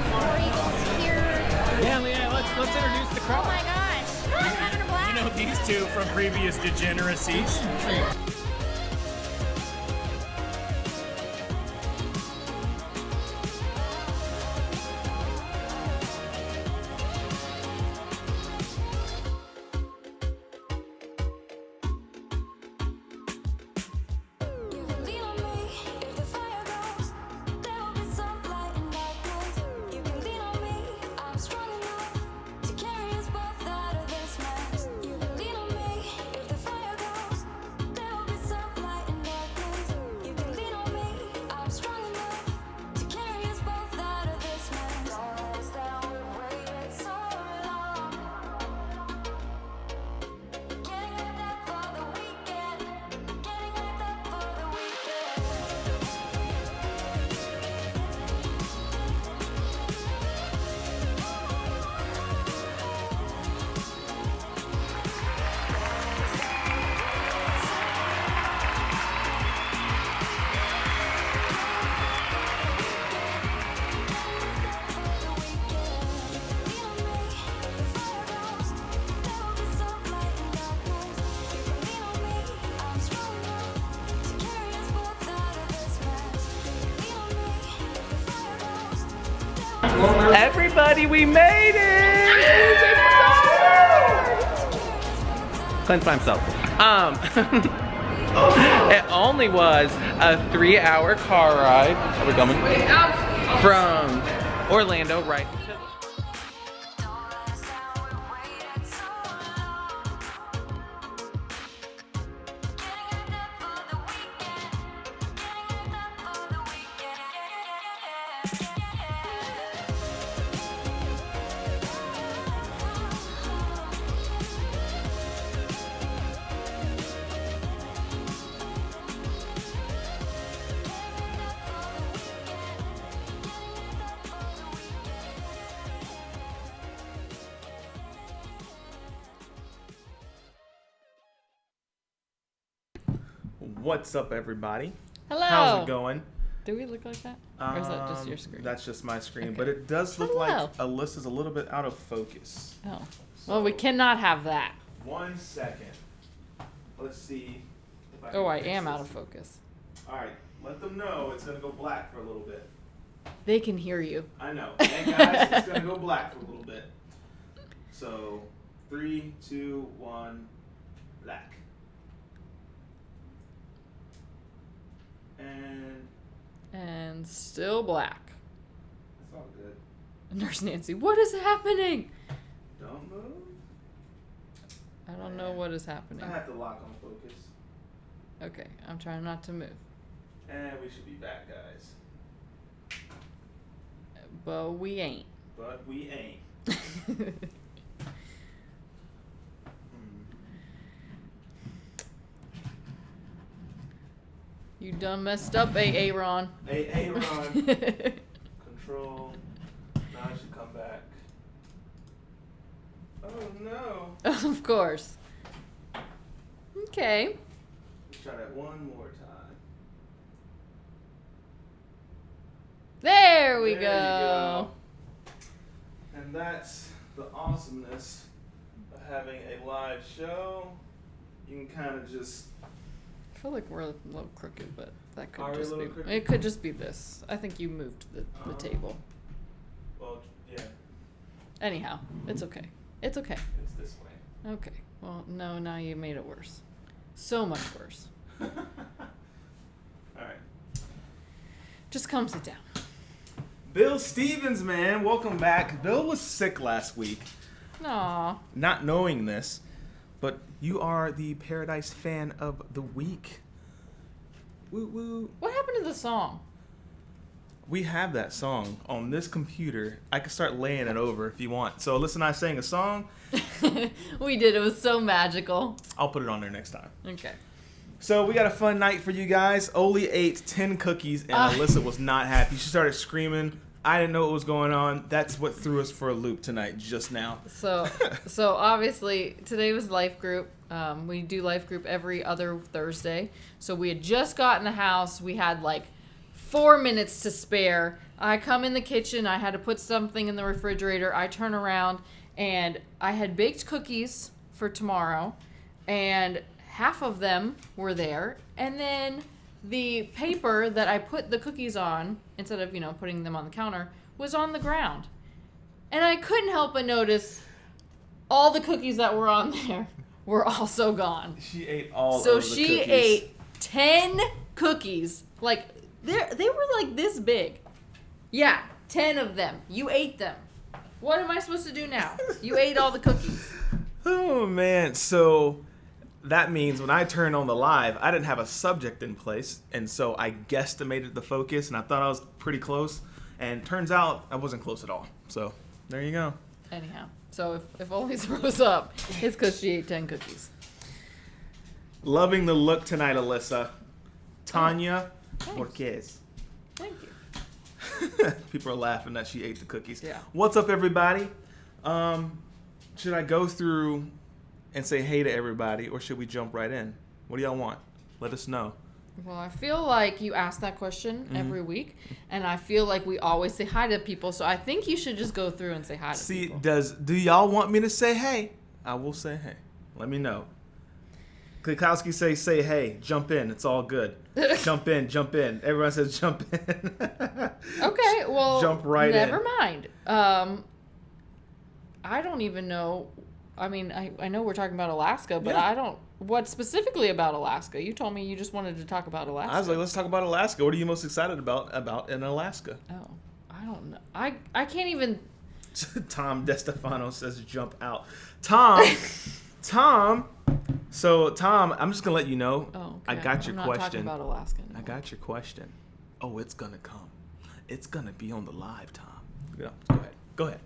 Regal's here. Yeah, Leanne, let's introduce the crowd. Oh my gosh. I'm having a blast. You know these two from previous degeneracies. Everybody, we made it! Clint's by himself. It only was a 3-hour car ride. Are we coming? From Orlando right to What's up, everybody? Hello. How's it going? Do we look like that? Or is that just your screen? That's just my screen, Okay. but it does look Hello. like Alyssa's a little bit out of focus. Oh. Well, we cannot have that. 1 second. Let's see if I can Oh, I fix am this. out of focus. Alright, let them know it's gonna go black for a little bit. They can hear you. I know. Hey guys, it's gonna go black for a little bit. So, 3, 2, 1, black. And still black. It's all good. Nurse Nancy, what is happening? Don't move. I don't know what is happening. I have to lock on focus. Okay, I'm trying not to move. And we should be back, guys. But we ain't. But we ain't. You done messed up, Aaron. Hey, Ron. Control. Now I should come back. Oh no. Of course. Okay. Let's try that one more time. There we There go. you go. And that's the awesomeness of having a live show. You can kind of just. I feel like we're a little crooked, but that Are could we a just be. little crooked? It could just be this. I think you moved the table. Well, yeah, Anyhow, it's okay. It's okay. it's this way. Okay. Well, no, now you made it worse. So much worse. All right. Just come sit down. Bill Stevens, man, welcome back. Bill was sick last week, Aw. not knowing this, but you are the Paradise Fan of the Week. Woo woo. What happened to the song? We have that song on this computer. I can start laying it over if you want. So Alyssa and I sang a song. We did. It was so magical. I'll put it on there next time. Okay. So we got a fun night for you guys. Oli ate 10 cookies and Alyssa was not happy. She started screaming. I didn't know what was going on. That's what threw us for a loop tonight just now. So obviously today was life group. We do life group every other Thursday. So we had just gotten the house. We had like 4 minutes to spare. I come in the kitchen. I had to put something in the refrigerator. I turn around, and I had baked cookies for tomorrow, and half of them were there. And then the paper that I put the cookies on, instead of, putting them on the counter, was on the ground. And I couldn't help but notice all the cookies that were on there were also gone. She ate all so of the she cookies. ate 10 cookies. Like, they were like this big. Yeah, 10 of them. You ate them. What am I supposed to do now? You ate all the cookies. Oh, man. So that means when I turned on the live, I didn't have a subject in place. And so I guesstimated the focus, and I thought I was pretty close. And turns out I wasn't close at all. So there you go. Anyhow, so if Oli throws up, it's because she ate 10 cookies. Loving the look tonight, Alyssa. Tanya Borges. Thank you. People are laughing that she ate the cookies. Yeah. What's up, everybody? Should I go through and say hey to everybody, or should we jump right in? What do y'all want? Let us know. Well, I feel like you ask that question every week, and I feel like we always say hi to people, so I think you should just go through and say hi to people. Do y'all want me to say hey? I will say hey. Let me know. Klikowski say hey, jump in, it's all good. Jump in. Everyone says jump in. Okay, well, jump right never in. mind. I don't even know. I mean, I know we're talking about Alaska, but I don't. What specifically about Alaska? You told me you just wanted to talk about Alaska. I was like, let's talk about Alaska. What are you most excited about in Alaska? Oh, I don't know. I can't even. Tom DeStefano says jump out. Tom. So, Tom, I'm just going to let you know. Oh, okay. I got your I'm not question. talking about Alaska anymore. I got your question. Oh, it's going to come. It's going to be on the live, Tom. Go ahead.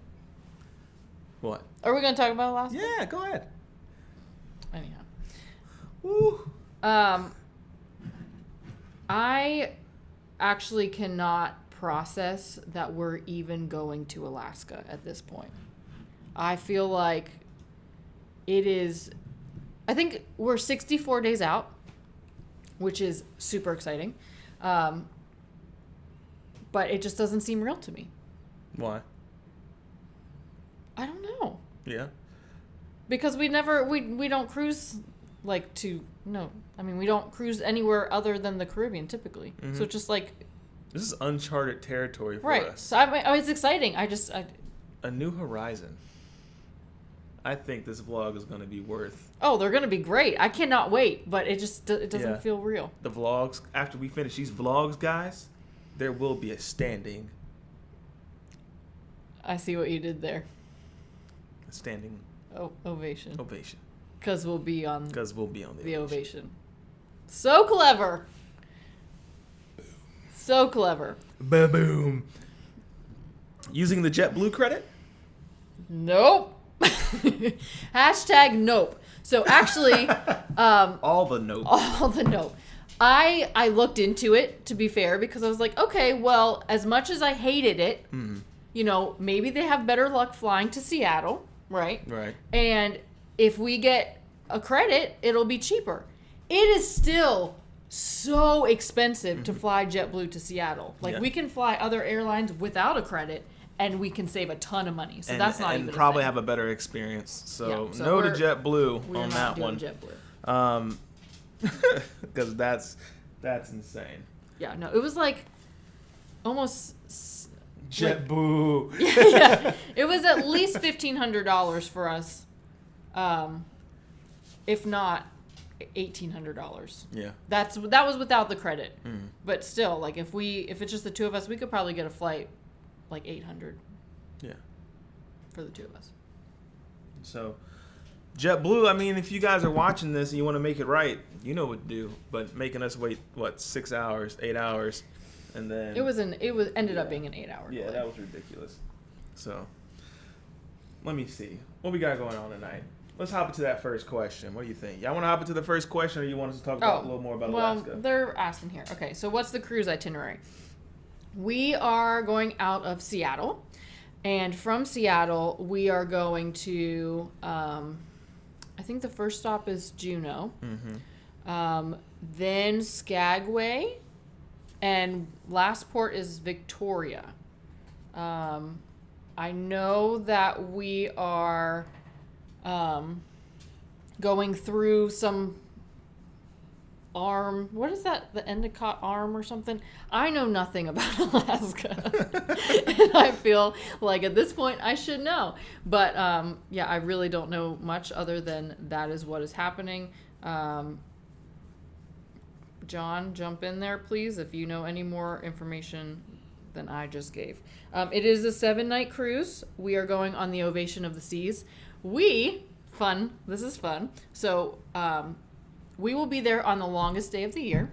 What? Are we going to talk about Alaska? Yeah, go ahead. Anyhow. Woo. I actually cannot process that we're even going to Alaska at this point. I feel like it is... I think we're 64 days out, which is super exciting. But it just doesn't seem real to me. Why? I don't know. Yeah. Because we don't cruise we don't cruise anywhere other than the Caribbean typically. Mm-hmm. So it's just like... This is uncharted territory for right. us. So it's exciting. A new horizon. I think this vlog is going to be worth... Oh, they're going to be great. I cannot wait, but it doesn't feel real. The vlogs, after we finish these vlogs, guys, there will be a standing... I see what you did there. A standing... Ovation. Ovation. Because we'll be on the Ovation. So clever. Boom. So clever. Boom. Using the JetBlue credit? Nope. #nope. So actually, all the nope. I looked into it, to be fair, because I was like, okay, well, as much as I hated it, maybe they have better luck flying to Seattle, right? Right. And if we get a credit, it'll be cheaper. It is still so expensive to fly JetBlue to Seattle. Like, we can fly other airlines without a credit, and we can save a ton of money. So that's not even and probably a thing. have a better experience. So no to JetBlue we're on not that doing one. JetBlue. Because that's insane. Yeah, no, it was like almost JetBlue. yeah, it was at least $1,500 for us, if not $1,800. Yeah, that was without the credit. But still, like if it's just the two of us, we could probably get a flight like $800. Yeah, for the two of us. So JetBlue, I mean, if you guys are watching this and you want to make it right, you know what to do. But making us wait 6 hours, 8 hours, and then it ended up being an 8-hour. Yeah, delay. that was ridiculous. So let me see what we got going on tonight. Let's hop into that first question. What do you think? Y'all want to hop into the first question, or you want us to talk about a little more about Alaska? Well, they're asking here. Okay, so what's the cruise itinerary? We are going out of Seattle, and from Seattle, we are going to, I think the first stop is Juneau, then Skagway, And last port is Victoria. I know that we are going through some arm. What is that? The Endicott arm or something? I know nothing about Alaska. And I feel like at this point I should know. But yeah, I really don't know much other than that is what is happening. John, jump in there, please, if you know any more information than I just gave. It is a 7-night cruise. We are going on the Ovation of the Seas. This is fun. So we will be there on the longest day of the year.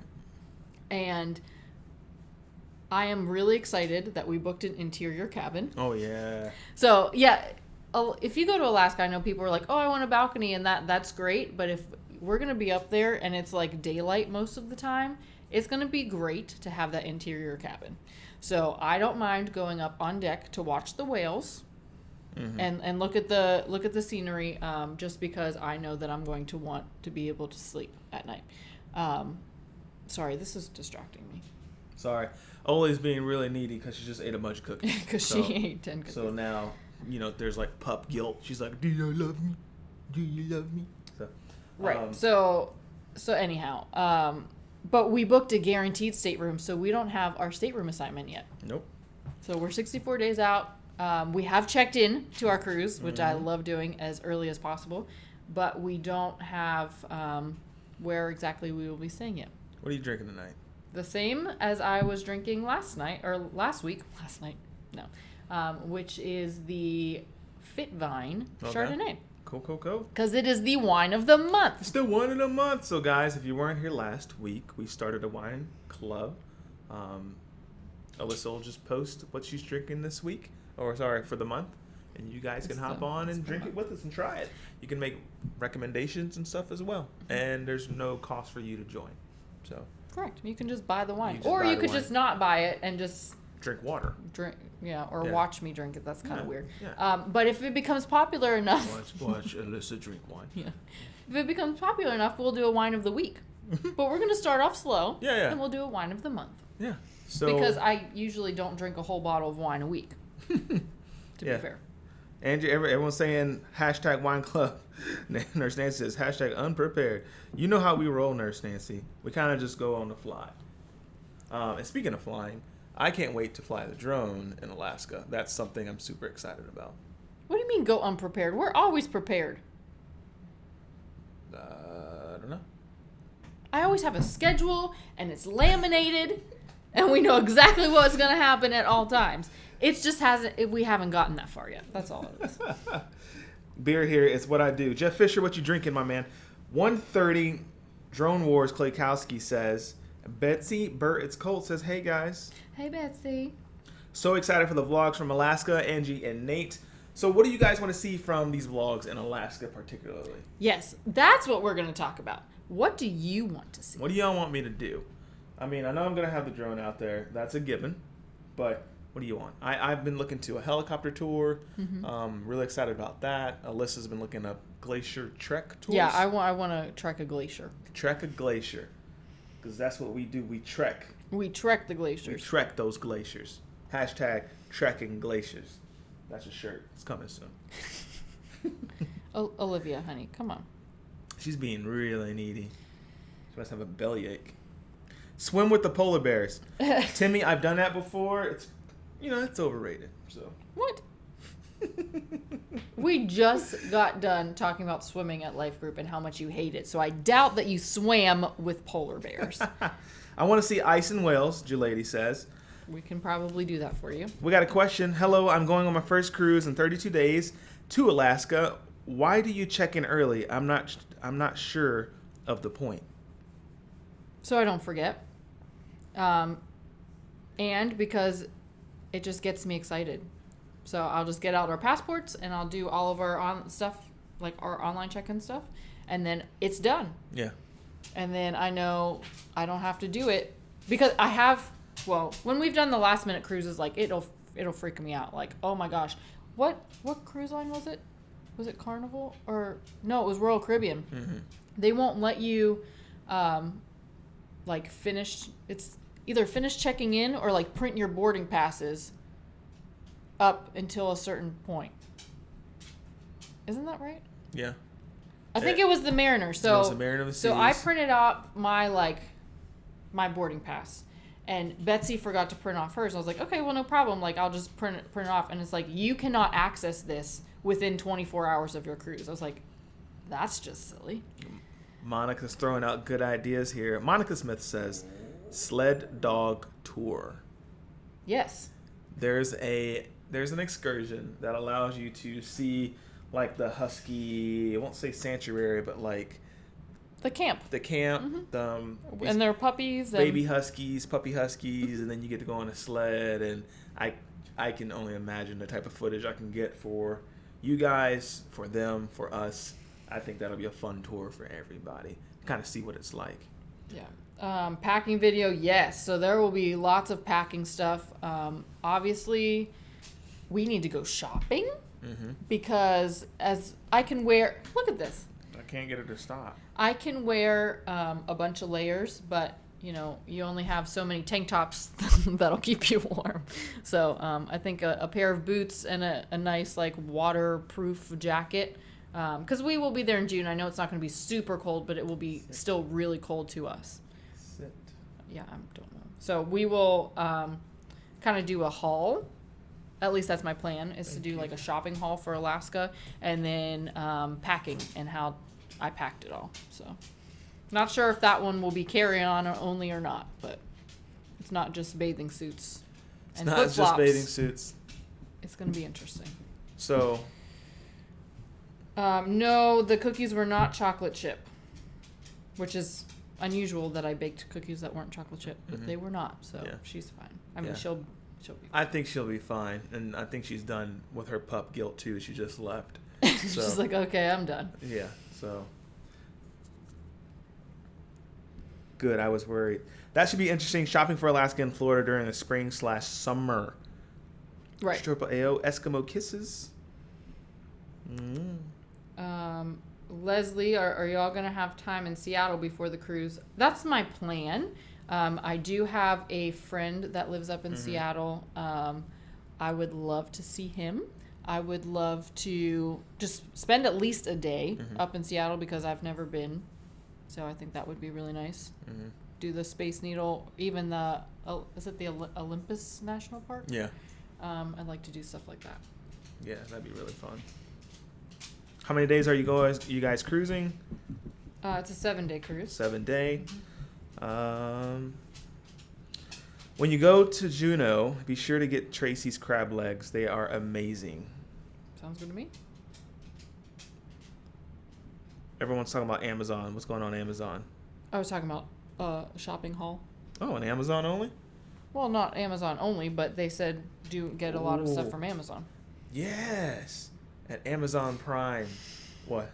And I am really excited that we booked an interior cabin. Oh, yeah. So, yeah, if you go to Alaska, I know people are like, oh, I want a balcony, and that's great. But if we're going to be up there and it's like daylight most of the time, it's going to be great to have that interior cabin. So I don't mind going up on deck to watch the whales and look at the scenery, just because I know that I'm going to want to be able to sleep at night. Sorry, this is distracting me. Sorry. Oli's being really needy because she just ate a bunch of cookies. Because she ate 10 cookies. So now, there's like pup guilt. She's like, do you love me? Do you love me? So, right. So anyhow, but we booked a guaranteed stateroom, so we don't have our stateroom assignment yet. Nope. So we're 64 days out. We have checked in to our cruise, which I love doing as early as possible, but we don't have where exactly we will be staying yet. What are you drinking tonight? The same as I was drinking last week, which is the Fit Vine Chardonnay. Cool. Because it is the wine of the month. It's the wine of the month. So, guys, if you weren't here last week, we started a wine club. Alyssa will just post what she's drinking this week, for the month, and you guys can hop on and drink it with us and try it. You can make recommendations and stuff as well, and there's no cost for you to join. So correct. You can just buy the wine, or you could just not buy it and just drink water. Watch me drink it. That's kind of weird. Yeah. But if it becomes popular enough, watch Alyssa drink wine. Yeah. If it becomes popular enough, we'll do a wine of the week. But we're gonna start off slow. Yeah. And we'll do a wine of the month. Yeah. So because I usually don't drink a whole bottle of wine a week. To be fair. Angie, everyone's saying hashtag wine club. Nurse Nancy says hashtag unprepared. You know how we roll, Nurse Nancy. We kind of just go on the fly. And speaking of flying, I can't wait to fly the drone in Alaska. That's something I'm super excited about. What do you mean go unprepared? We're always prepared. I don't know. I always have a schedule, and it's laminated, and we know exactly what's going to happen at all times. It just we haven't gotten that far yet. That's all it is. Beer here is what I do. Jeff Fisher, what you drinking, my man? 1:30, Drone Wars, Klaykowski says. Betsy Burt, it's cold, says, hey, guys. Hey, Betsy. So excited for the vlogs from Alaska, Angie and Nate. So what do you guys want to see from these vlogs in Alaska particularly? Yes, that's what we're going to talk about. What do you want to see? What do y'all want me to do? I mean, I know I'm going to have the drone out there. That's a given. But what do you want? I've been looking to a helicopter tour. Really excited about that. Alyssa's been looking up glacier trek tours. Yeah, I want to trek a glacier. Trek a glacier. Because that's what we do. We trek. We trek the glaciers. We trek those glaciers. Hashtag trekking glaciers. That's a shirt. It's coming soon. Olivia, honey, come on. She's being really needy. She must have a bellyache. Swim with the polar bears. Timmy, I've done that before. It's overrated. So what? We just got done talking about swimming at Life Group and how much you hate it. So I doubt that you swam with polar bears. I want to see ice in Wales, Julady says. We can probably do that for you. We got a question. Hello, I'm going on my first cruise in 32 days to Alaska. Why do you check in early? I'm not sure of the point. So I don't forget. And because it just gets me excited. So I'll just get out our passports and I'll do all of our stuff, like our online check-in stuff, and then it's done. Yeah. And then I know I don't have to do it because I have. Well, when we've done the last minute cruises, like it'll freak me out. Like, oh my gosh, what cruise line was it? Was it Carnival or no? It was Royal Caribbean. Mm-hmm. They won't let you, finish. either finish checking in or like print your boarding passes up until a certain point. Isn't that right? Yeah. I think it was the Mariner. So it was the Mariner of the So I Seas. printed out my boarding pass, and Betsy forgot to print off hers. I was like, okay, well, no problem. Like, I'll just print it off. And it's like, you cannot access this within 24 hours of your cruise. I was like, that's just silly. Monica's throwing out good ideas here. Monica Smith says, sled dog tour. Yes. There's an excursion that allows you to see like the husky, I won't say sanctuary, but like The camp. and their puppies. Baby huskies, puppy huskies, and then you get to go on a sled, and I can only imagine the type of footage I can get for you guys, for them, for us. I think that'll be a fun tour for everybody. Kind of see what it's like. Yeah. Packing video, yes. So there will be lots of packing stuff. Obviously, we need to go shopping because as I can wear, look at this. I can't get it to stop. I can wear a bunch of layers, but you only have so many tank tops that'll keep you warm. So I think a pair of boots and a nice like waterproof jacket. Because we will be there in June. I know it's not going to be super cold, but it will be still really cold to us. Yeah, I don't know. So we will kind of do a haul. At least that's my plan, is to do like a shopping haul for Alaska, and then packing and how I packed it all. So not sure if that one will be carry-on only or not, but it's not just bathing suits and flip-flops. It's not just bathing suits. It's going to be interesting. So... no, the cookies were not chocolate chip, which is unusual that I baked cookies that weren't chocolate chip, but they were not. So she's fine. I mean, she'll be fine. I think she'll be fine, and I think she's done with her pup guilt too. She just left. She's like, okay, I'm done. Yeah. So good. I was worried. That should be interesting. Shopping for Alaska and Florida during the spring/summer. Right. Triple AO Eskimo kisses. Leslie, are y'all gonna have time in Seattle before the cruise? That's my plan. I do have a friend that lives up in Seattle. I would love to see him. I would love to just spend at least a day up in Seattle because I've never been. So I think that would be really nice. Do the Space Needle, even is it the Olympus National Park? Yeah. I'd like to do stuff like that. Yeah, that'd be really fun. How many days are you guys cruising? It's a 7-day cruise. 7-day. When you go to Juneau, be sure to get Tracy's crab legs. They are amazing. Sounds good to me. Everyone's talking about Amazon. What's going on Amazon? I was talking about a shopping haul. Oh, an Amazon only? Well, not Amazon only, but they said do get a lot of stuff from Amazon. Yes. At Amazon Prime. What?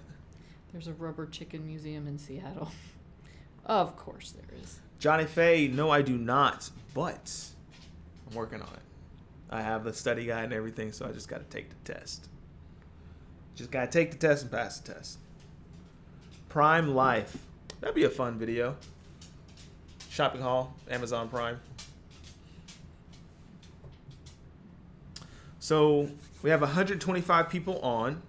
There's a rubber chicken museum in Seattle. Of course there is. Johnny Faye, no, I do not, but I'm working on it. I have the study guide and everything, so I just got to take the test. Just got to take the test and pass the test. Prime Life. That'd be a fun video. Shopping haul, Amazon Prime. So we have 125 people on.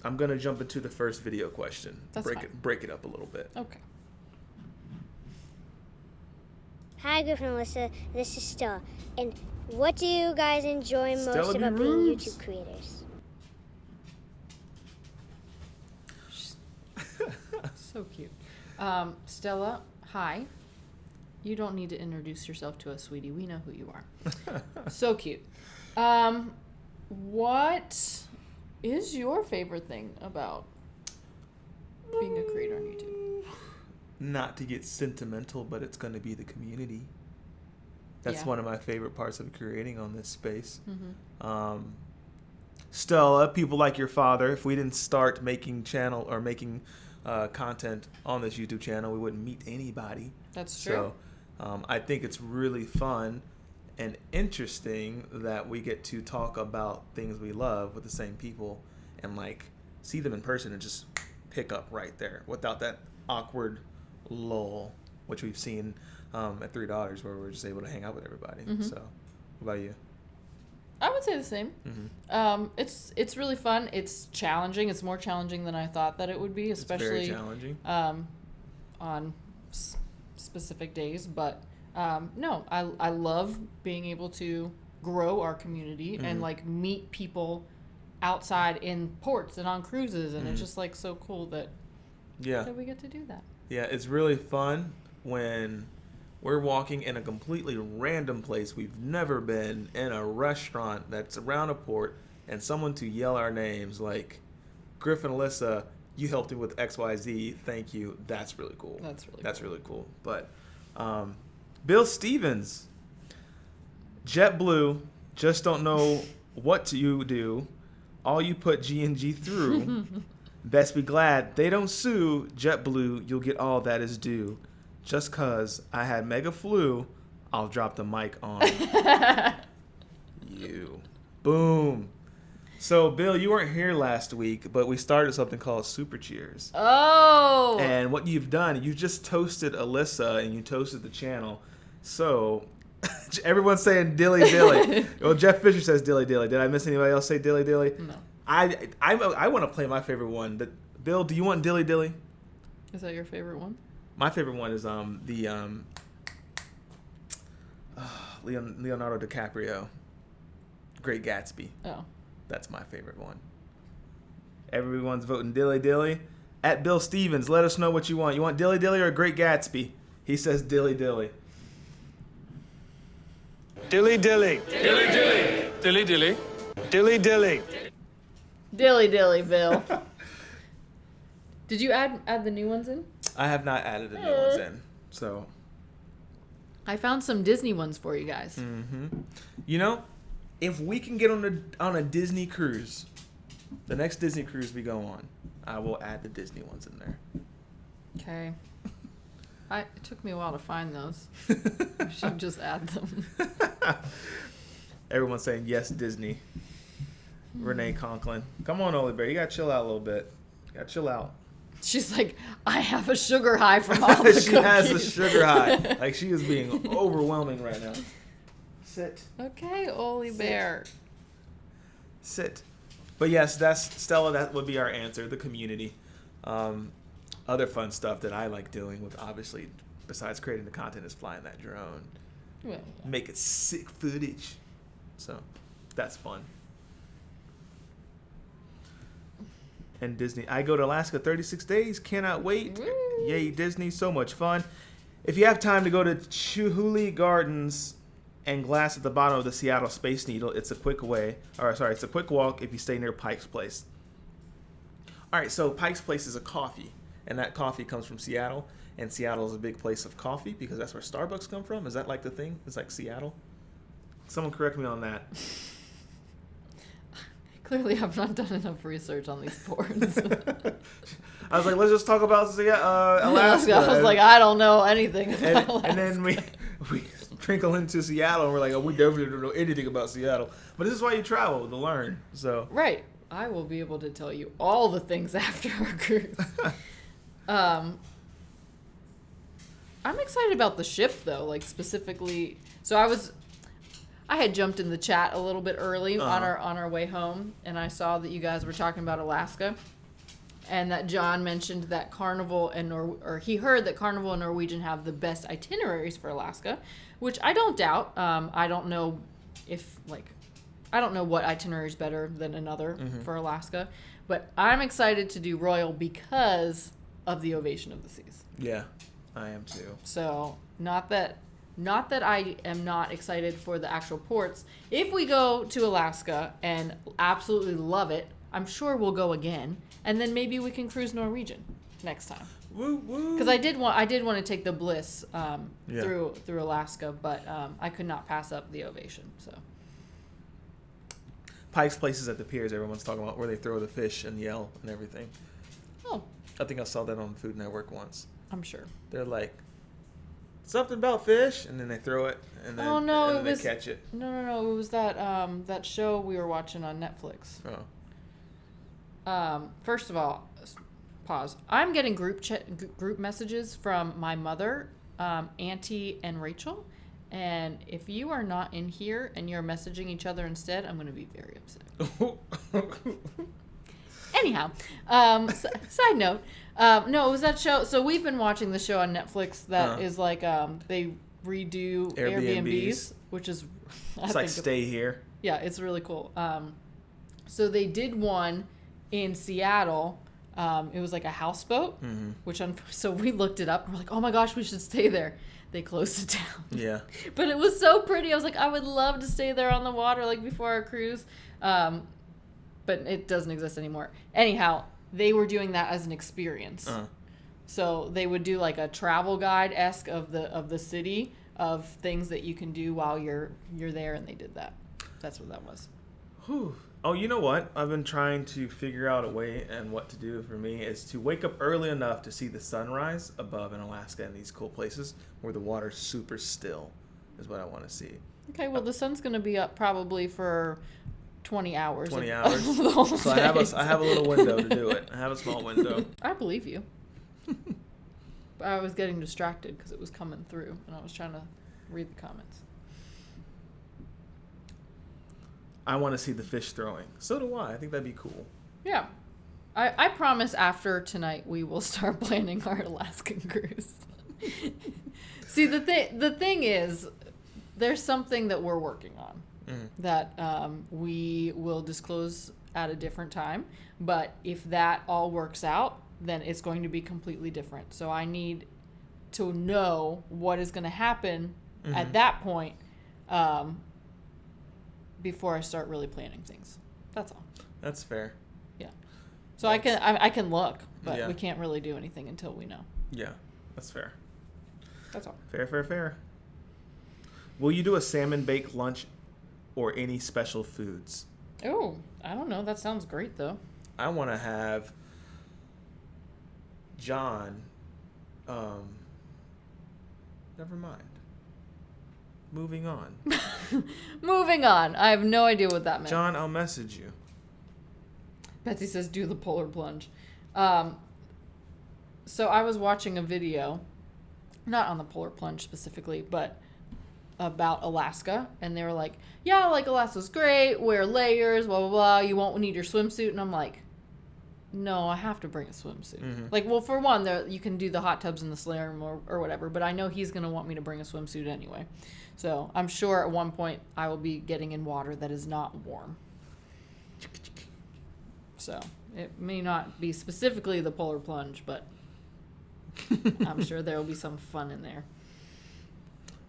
I'm going to jump into the first video question. That's fine. Break it up a little bit. Okay. Hi, Griff and Alyssa. This is Stella. And what do you guys enjoy most Stella about B. being Rubes. YouTube creators? So cute. Stella, hi. You don't need to introduce yourself to us, sweetie. We know who you are. So cute. What is your favorite thing about being a creator on YouTube? Not to get sentimental, but it's going to be the community. That's one of my favorite parts of creating on this space. Stella, people like your father, if we didn't start making content on this YouTube channel, we wouldn't meet anybody. That's true. So I think it's really fun and interesting that we get to talk about things we love with the same people and like see them in person and just pick up right there without that awkward lull, which we've seen at $3 where we're just able to hang out with everybody. Mm-hmm. So, what about you? I would say the same. Mm-hmm. It's really fun. It's challenging. It's more challenging than I thought that it would be, especially it's very challenging. On specific days. But no, I love being able to grow our community and like meet people outside in ports and on cruises, and it's just like so cool that we get to do that. Yeah, it's really fun when we're walking in a completely random place we've never been, in a restaurant that's around a port, and someone to yell our names like, Griff and Alyssa, you helped me with XYZ, thank you. That's really cool. That's really cool. But Bill Stevens, JetBlue, just don't know what you do. All you put G&G through. Best be glad they don't sue JetBlue. You'll get all that is due. Just 'cause I had mega flu, I'll drop the mic on you. Boom. So, Bill, you weren't here last week, but we started something called Super Cheers. Oh! And what you've done, you just toasted Alyssa and you toasted the channel. So, everyone's saying dilly dilly. Well, Jeff Fisher says dilly dilly. Did I miss anybody else say dilly dilly? No. I want to play my favorite one. Bill, do you want dilly dilly? Is that your favorite one? My favorite one is Leonardo DiCaprio, Great Gatsby. Oh. That's my favorite one. Everyone's voting dilly dilly. At Bill Stevens, let us know what you want. You want dilly dilly or Great Gatsby? He says dilly dilly. Dilly dilly. Dilly dilly. Dilly dilly. Dilly dilly. Dilly dilly, Bill. Did you add the new ones in? I have not added the new ones in, so. I found some Disney ones for you guys. Mm-hmm. You know, if we can get on a Disney cruise, the next Disney cruise we go on, I will add the Disney ones in there. Okay. It took me a while to find those. You should just add them. Everyone's saying yes, Disney. Renee Conklin. Come on, Oli Bear. You gotta chill out a little bit. You gotta chill out. She's like, I have a sugar high from all the She cookies. has a sugar high. Like, she is being overwhelming right now. Sit. Okay, Oli Bear. Sit. But yes, that's Stella. That would be our answer. The community. Other fun stuff that I like doing with, obviously, besides creating the content, is flying that drone. Well, Make sick footage. So, that's fun. And Disney. I go to Alaska 36 days. Cannot wait. Woo. Yay, Disney. So much fun. If you have time to go to Chihuly Gardens and Glass at the bottom of the Seattle Space Needle, it's a quick it's a quick walk if you stay near Pike's Place. All right, so Pike's Place is a coffee, and that coffee comes from Seattle, and Seattle is a big place of coffee because that's where Starbucks come from. Is that like the thing? It's like Seattle? Someone correct me on that. clearly, I've not done enough research on these ports. I was like, let's just talk about Alaska. I was like, I don't know anything about Alaska. And then we trickle into Seattle, and we're like, oh, we definitely don't know anything about Seattle. But this is why you travel, to learn. So Right. I will be able to tell you all the things after our cruise. I'm excited about the ship, though, like specifically. So I had jumped in the chat a little bit early on our way home, and I saw that you guys were talking about Alaska, and that John mentioned that Carnival or he heard that Carnival and Norwegian have the best itineraries for Alaska, which I don't doubt. I don't know I don't know what itinerary is better than another for Alaska, but I'm excited to do Royal because of the Ovation of the Seas. yeah, I am too. So not that I am not excited for the actual ports. If we go to Alaska and absolutely love it, I'm sure we'll go again, and then maybe we can cruise Norwegian next time. Woo woo. Because I did want to take the Bliss through Alaska, but I could not pass up the Ovation. So Pike's Place is at the piers everyone's talking about, where they throw the fish and yell and everything. oh, I think I saw that on Food Network once. I'm sure. They're like, something about fish, and then they throw it, and then, they catch it. No. It was that show we were watching on Netflix. Oh. First of all, pause. I'm getting group messages from my mother Auntie and Rachel. And if you are not in here and you're messaging each other instead, I'm going to be very upset. Anyhow, side note. No, it was that show. So we've been watching the show on Netflix that is like they redo Airbnbs, which is It's like Stay Here. Yeah, it's really cool. So they did one in Seattle. It was like a houseboat, which so we looked it up. And we're like, oh my gosh, we should stay there. They closed it down. Yeah. But it was so pretty. I was like, I would love to stay there on the water, like before our cruise. But it doesn't exist anymore. Anyhow, they were doing that as an experience. So they would do like a travel guide-esque of the city of things that you can do while you're there, and they did that. That's what that was. Whew. Oh, you know what? I've been trying to figure out a way, and what to do for me is to wake up early enough to see the sunrise above in Alaska and these cool places where the water's super still is what I want to see. Okay, well, the sun's going to be up probably for 20 hours. 20 of hours. the whole So day. I have a little window to do it. I have a small window. I believe you. But I was getting distracted because it was coming through, and I was trying to read the comments. I want to see the fish throwing. So do I. I think that'd be cool. Yeah. I promise after tonight we will start planning our Alaskan cruise. See, the thing is, there's something that we're working on that we will disclose at a different time. But if that all works out, then it's going to be completely different. So I need to know what is going to happen at that point before I start really planning things. That's all. That's fair. Yeah. So I can look, but Yeah. we can't really do anything until we know. Yeah, that's fair. That's all. Fair. Will you do a salmon bake lunch or any special foods? Oh, I don't know. That sounds great, though. I want to have John. Never mind. Moving on. Moving on. I have no idea what that meant. John, I'll message you. Betsy says, do the polar plunge. So I was watching a video, not on the polar plunge specifically, but about Alaska. And they were like, yeah, like Alaska's great. Wear layers, blah, blah, blah. You won't need your swimsuit. And I'm like, no, I have to bring a swimsuit. Like, well, for one, you can do the hot tubs in the Slayer room or whatever, but I know he's going to want me to bring a swimsuit anyway. So I'm sure at one point I will be getting in water that is not warm. So it may not be specifically the polar plunge, but I'm sure there will be some fun in there.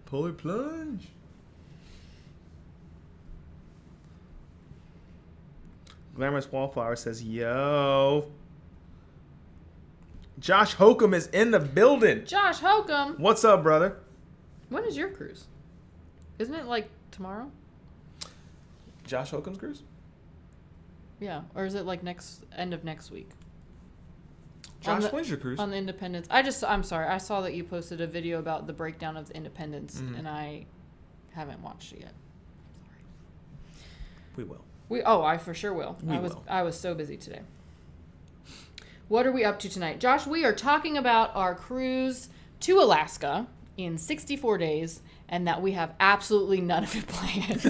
Polar plunge. Glamorous Wallflower says, yo. Josh Hokum is in the building. Josh Hokum! What's up, brother? When is your cruise? Isn't it like tomorrow? Josh Hokum's cruise? Yeah. Or is it like end of next week? Josh, when's your cruise? On the Independence. I'm sorry. I saw that you posted a video about the breakdown of the Independence, and I haven't watched it yet. Sorry. We will. I for sure will. I was so busy today. What are we up to tonight? Josh, we are talking about our cruise to Alaska in 64 days, and that we have absolutely none of it planned.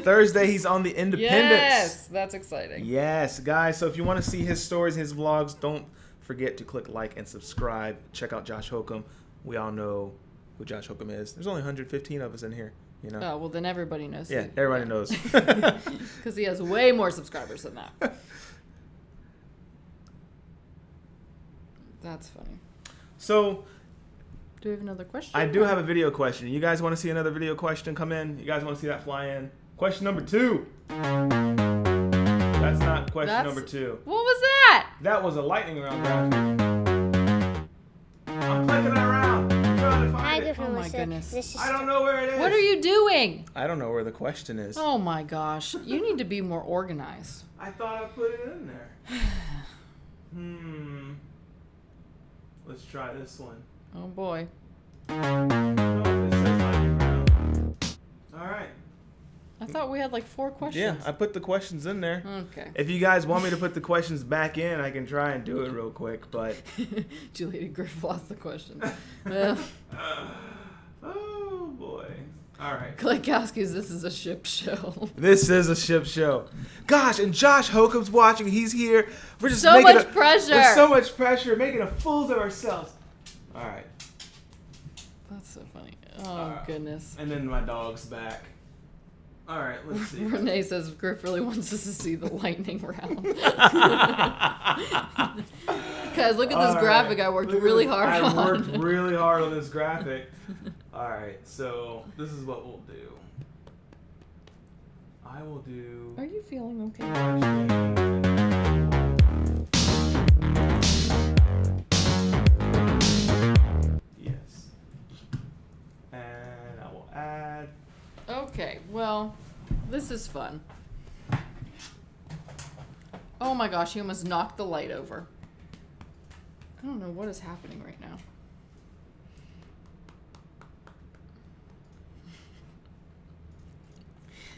Thursday, he's on the Independence. Yes, that's exciting. Yes, guys. So if you want to see his stories, his vlogs, don't forget to click like and subscribe. Check out Josh Hokum. We all know who Josh Hokum is. There's only 115 of us in here. You know? Oh, well, then everybody knows. Yeah, everybody knows. Because he has way more subscribers than that. That's funny. So, do we have another question? I do have a video question. You guys want to see another video question come in? You guys want to see that fly in? Question number 2. That's not question number 2. What was that? That was a lightning round graphic. I'm clicking it around. I'm trying to Hi, find it. Griff Oh my Alyssa. goodness. This is I don't know where it is. What are you doing? I don't know where the question is. Oh my gosh. You need to be more organized. I thought I put it in there. Let's try this one. Oh boy. Oh, it says lightning round. All right. I thought we had like 4 questions. Yeah, I put the questions in there. Okay. If you guys want me to put the questions back in, I can try and do it real quick, but... Julie Griff lost the question. Well, oh, boy. All right. Klekowski's, this is a ship show. This is a ship show. Gosh, and Josh Holcomb's watching. He's here. We're just So making much pressure. There's so much pressure, making a fools of ourselves. All right. That's so funny. Oh, goodness. And then my dog's back. All right, let's see. Renee says Griff really wants us to see the lightning round. Guys, look at this graphic I worked really hard on. I worked really hard on this graphic. All right, so this is what we'll do. I will do... Are you feeling okay? Yes. And I will add... Okay, well, this is fun. Oh my gosh, he almost knocked the light over. I don't know what is happening right now.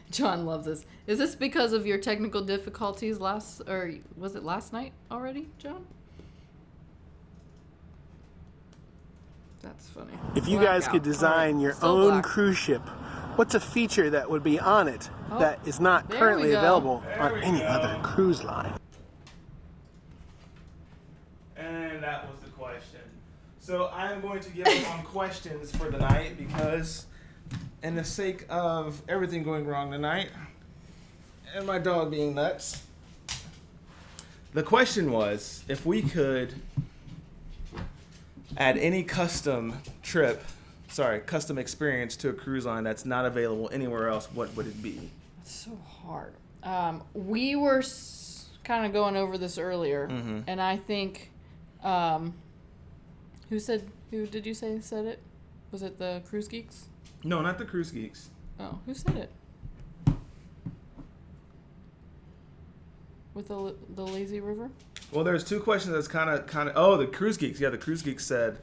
John loves this. Is this because of your technical difficulties was it last night already, John? That's funny. If you guys could design your Still own black. cruise ship, what's a feature that would be on it that is not there currently we go. available There on we any go. other cruise line? And that was the question. So I'm going to give up on questions for the night because, in the sake of everything going wrong tonight, and my dog being nuts, the question was if we could add any custom experience to a cruise line that's not available anywhere else, what would it be? It's so hard. We were kind of going over this earlier, and I think, who did you say said it? Was it the Cruise Geeks? No, not the Cruise Geeks. Oh, who said it? With the lazy river? Well, there's 2 questions that's kind of. Oh, the Cruise Geeks. Yeah, the Cruise Geeks said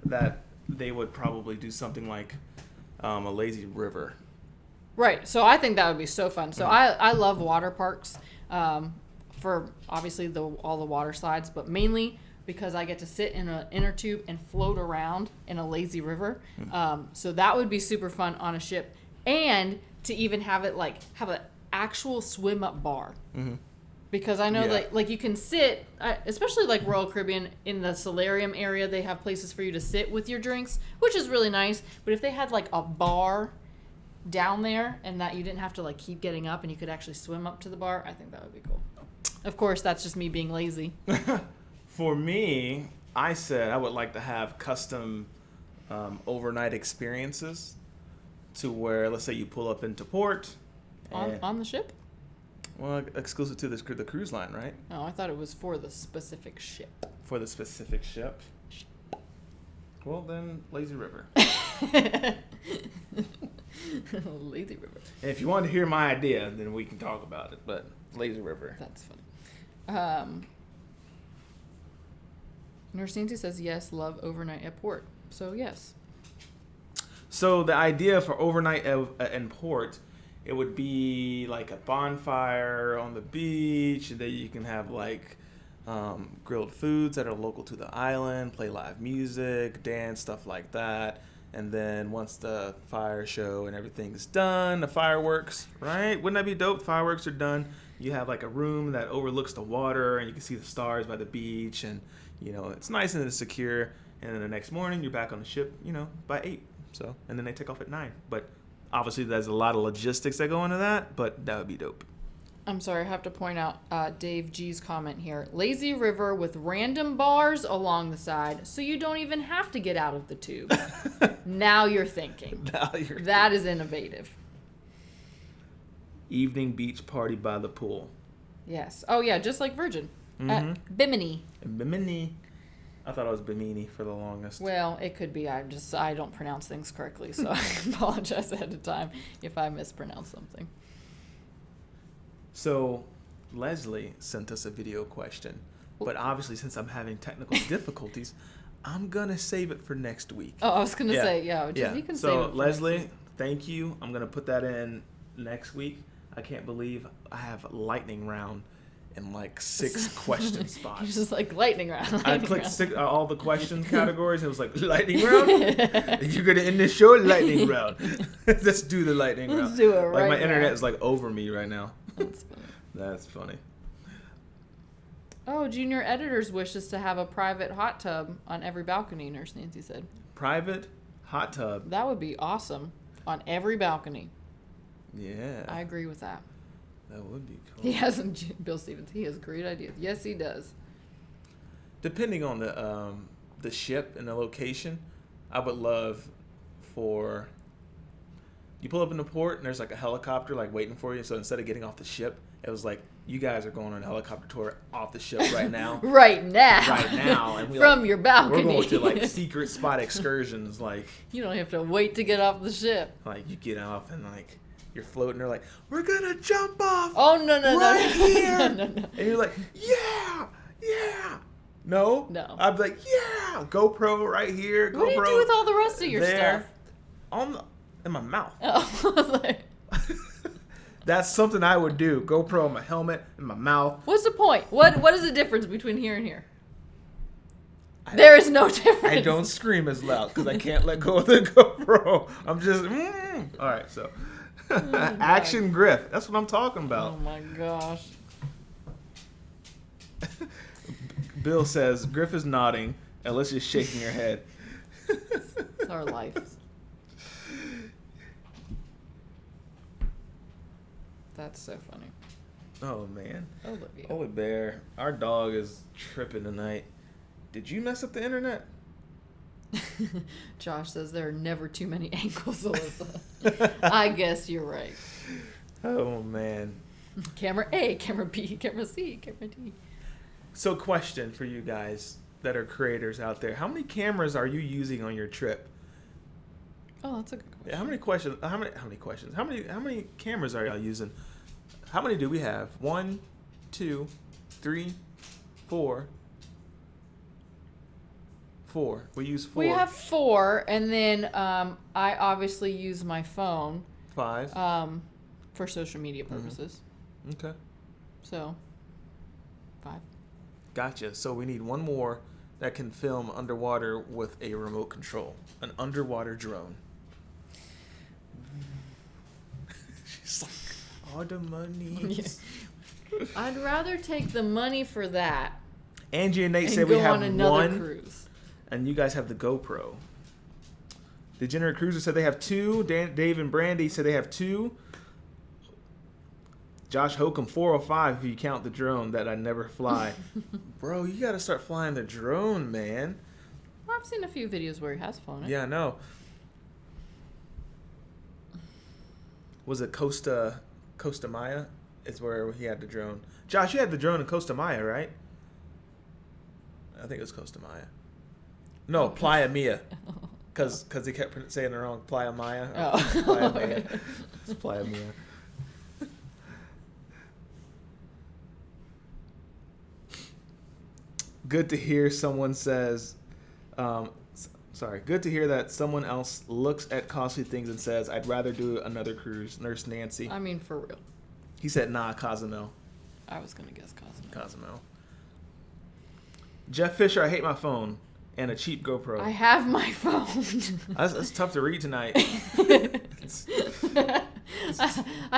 that they would probably do something like a lazy river. Right. So I think that would be so fun. So I love water parks for obviously all the water slides, but mainly because I get to sit in an inner tube and float around in a lazy river. So that would be super fun on a ship, and to even have it have an actual swim up bar. Because I know like you can sit, especially like Royal Caribbean in the solarium area, they have places for you to sit with your drinks, which is really nice. But if they had like a bar down there and that you didn't have to like keep getting up and you could actually swim up to the bar, I think that would be cool. Of course, that's just me being lazy. For me, I said I would like to have custom overnight experiences to where, let's say you pull up into port. On the ship? Well, exclusive to the cruise line, right? Oh, I thought it was for the specific ship. For the specific ship. Well, then, lazy river. Lazy river. And if you want to hear my idea, then we can talk about it. But lazy river. That's funny. Nurse Nancy says yes, love overnight at port. So yes. So the idea for overnight in port, it would be like a bonfire on the beach, and then you can have like grilled foods that are local to the island, play live music, dance, stuff like that. And then once the fire show and everything's done, the fireworks, right? Wouldn't that be dope? Fireworks are done. You have like a room that overlooks the water, and you can see the stars by the beach, and it's nice and it's secure. And then the next morning, you're back on the ship, by 8. So, and then they take off at 9. But obviously, there's a lot of logistics that go into that, but that would be dope. I'm sorry, I have to point out Dave G's comment here. Lazy river with random bars along the side, so you don't even have to get out of the tube. Now you're thinking. That is innovative. Evening beach party by the pool. Yes. Oh, yeah, just like Virgin. Bimini. Bimini. I thought it was Bimini for the longest. Well, it could be. I don't pronounce things correctly, so I apologize ahead of time if I mispronounce something. So, Leslie sent us a video question, but obviously since I'm having technical difficulties, I'm going to save it for next week. Oh, I was going to say, you can save it So, for Leslie, next week. thank you. I'm going to put that in next week. I can't believe I have lightning round in like 6 question spots. He's just like lightning round. I clicked all the question categories. And it was like lightning round. You're gonna end this show lightning round. Let's do the lightning round. Let's do it right Like my now. internet is like over me right now. That's funny. That's funny. Oh, junior editor's wishes to have a private hot tub on every balcony, Nurse Nancy said. Private hot tub. That would be awesome on every balcony. Yeah. I agree with that. That would be cool. He hasn't, Bill Stevens. He has great ideas. Yes, he does. Depending on the ship and the location, I would love for you pull up in the port and there's like a helicopter like waiting for you. So instead of getting off the ship, it was like you guys are going on a helicopter tour off the ship right now. Right now. Right now, and we From your balcony. We're going to like secret spot excursions. Like You don't have to wait to get off the ship. like you get off and like you're floating. They're like, we're gonna jump off. Oh no right here. no. And you're like, yeah. No. I'd be like, yeah. GoPro right here. What do you do with all the rest of your there. stuff? In my mouth. Oh, That's something I would do. GoPro in my helmet, in my mouth. what's the point? What is the difference between here and here? There is no difference. I don't scream as loud because I can't let go of the GoPro. I'm just, All right, so. Action Griff. That's what I'm talking about. Oh my gosh. Bill says, Griff is nodding. Alyssa's shaking her head. It's our life. That's so funny. Oh, man. Olivia. Holy bear. Our dog is tripping tonight. Did you mess up the internet? Josh says there are never too many ankles, Alyssa. I guess you're right. Oh, man. Camera A, camera B, camera C, camera D. So, question for you guys that are creators out there. How many cameras are you using on your trip? Oh, that's a good question. Yeah, how many questions? How many questions? How many cameras are y'all using? How many do we have? 1, 2, 3, 4. 4. We use 4. We have 4, and then I obviously use my phone 5. for social media purposes. Okay. So, 5. Gotcha. So we need one more that can film underwater with a remote control. An underwater drone. She's like, all the money. I'd rather take the money for that Angie and Nate and said go we have on another one, cruise. and you guys have the GoPro. Degenerate Cruiser said they have 2. Dave and Brandy said they have 2. Josh Hokum 405 if you count the drone that I never fly. Bro, you gotta start flying the drone, man. Well, I've seen a few videos where he has flown it. Yeah, I know. Was it Costa Maya? Is where he had the drone. Josh, you had the drone in Costa Maya, right? I think it was Costa Maya. No, Playa Mia. Because he kept saying it wrong. Playa Maya. Oh. Playa Mia. It's Playa Mia. Good to hear someone says, good to hear that someone else looks at costly things and says, I'd rather do another cruise. Nurse Nancy. I mean, for real. He said, nah, Cozumel. I was going to guess Cosmo. Cozumel. Jeff Fisher, I hate my phone and a cheap GoPro. I have my phone. That's tough to read tonight. I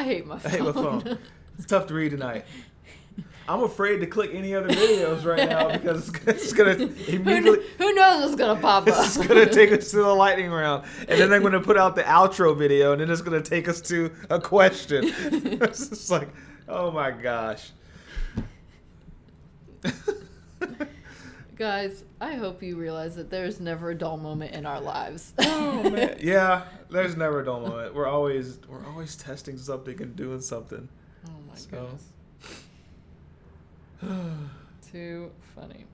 hate my phone. I hate my phone. It's tough to read tonight. I'm afraid to click any other videos right now because it's going to immediately... Who knows what's going to pop up? It's going to take us to the lightning round. And then I'm going to put out the outro video and then it's going to take us to a question. It's just like, oh my gosh. Guys, I hope you realize that there's never a dull moment in our lives. Oh man. Yeah, there's never a dull moment. We're always testing something and doing something. Oh my goodness. Too funny.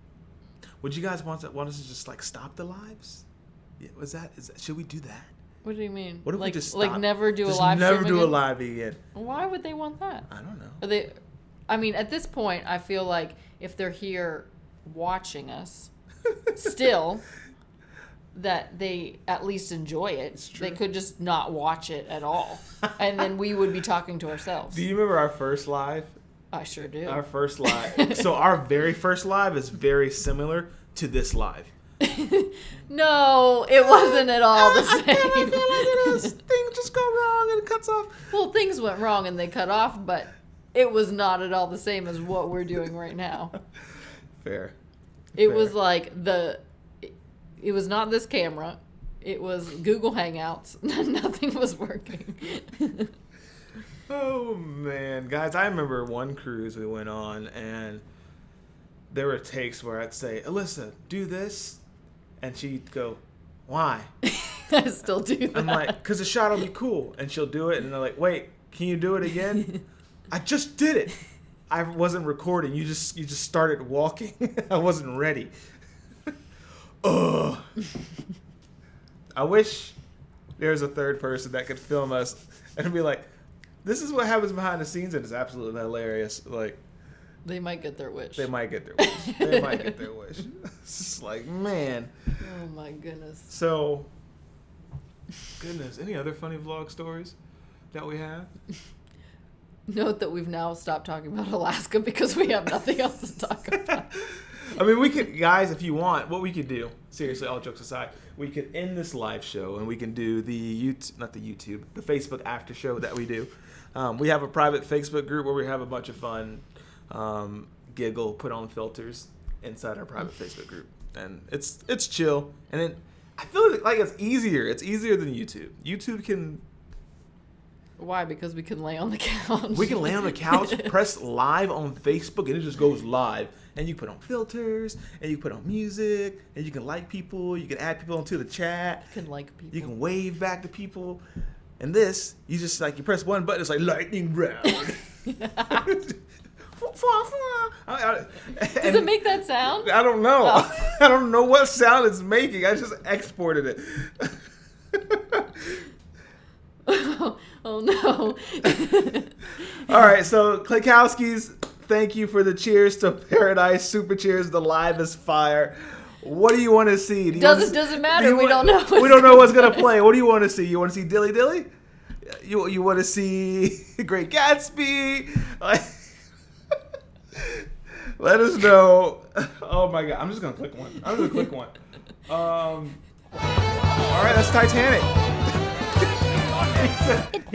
Would you guys want us to just like stop the lives? Yeah, should we do that? What do you mean? What if like, we just like stop? never do Just a live never stream do again? a live again? Why would they want that? I don't know. Are they? I mean, at this point, I feel like if they're here watching us, still, that they at least enjoy it. They could just not watch it at all. And then we would be talking to ourselves. Do you remember our first live? I sure do. Our first live. So our very first live is very similar to this live. No, it wasn't at all the same. I feel like it is. Things just go wrong and it cuts off. Well, things went wrong and they cut off, but it was not at all the same as what we're doing right now. Fair. It was like it was not this camera. It was Google Hangouts. Nothing was working. Oh, man. Guys, I remember one cruise we went on, and there were takes where I'd say, Alyssa, do this. And she'd go, why? I still do that. I'm like, because the shot will be cool. And she'll do it, and they're like, wait, can you do it again? I just did it. I wasn't recording. You just started walking. I wasn't ready. Ugh. I wish there was a third person that could film us and be like, this is what happens behind the scenes, and it's absolutely hilarious. Like, they might get their wish. they might get their wish. They might get their wish. It's just like, man. Oh my goodness. So, goodness, any other funny vlog stories that we have? Note that we've now stopped talking about Alaska because we have nothing else to talk about. I mean, we could, guys, if you want, what we could do, seriously, all jokes aside, we could end this live show and we can do the Facebook after show that we do. We have a private Facebook group where we have a bunch of fun, giggle, put on filters inside our private Facebook group. And it's chill. And then I feel like it's easier. It's easier than YouTube. YouTube can... Why? Because we can lay on the couch. We can lay on the couch, press live on Facebook, and it just goes live. And you put on filters, and you put on music, and you can like people, you can add people into the chat. You can like people. You can wave back to people. And this, you just like, you press one button, it's like lightning round. Does it make that sound? I don't know. Oh. I don't know what sound it's making. I just exported it. Oh no. All right, so Klekowski's, thank you for the cheers to paradise. Super cheers. The live is fire. What do you want to see? Doesn't matter. We don't know. We don't know what's gonna play. What do you want to see? You want to see Dilly Dilly? You want to see Great Gatsby? Let us know. Oh my God! I'm just gonna click one. All right, that's Titanic. he said it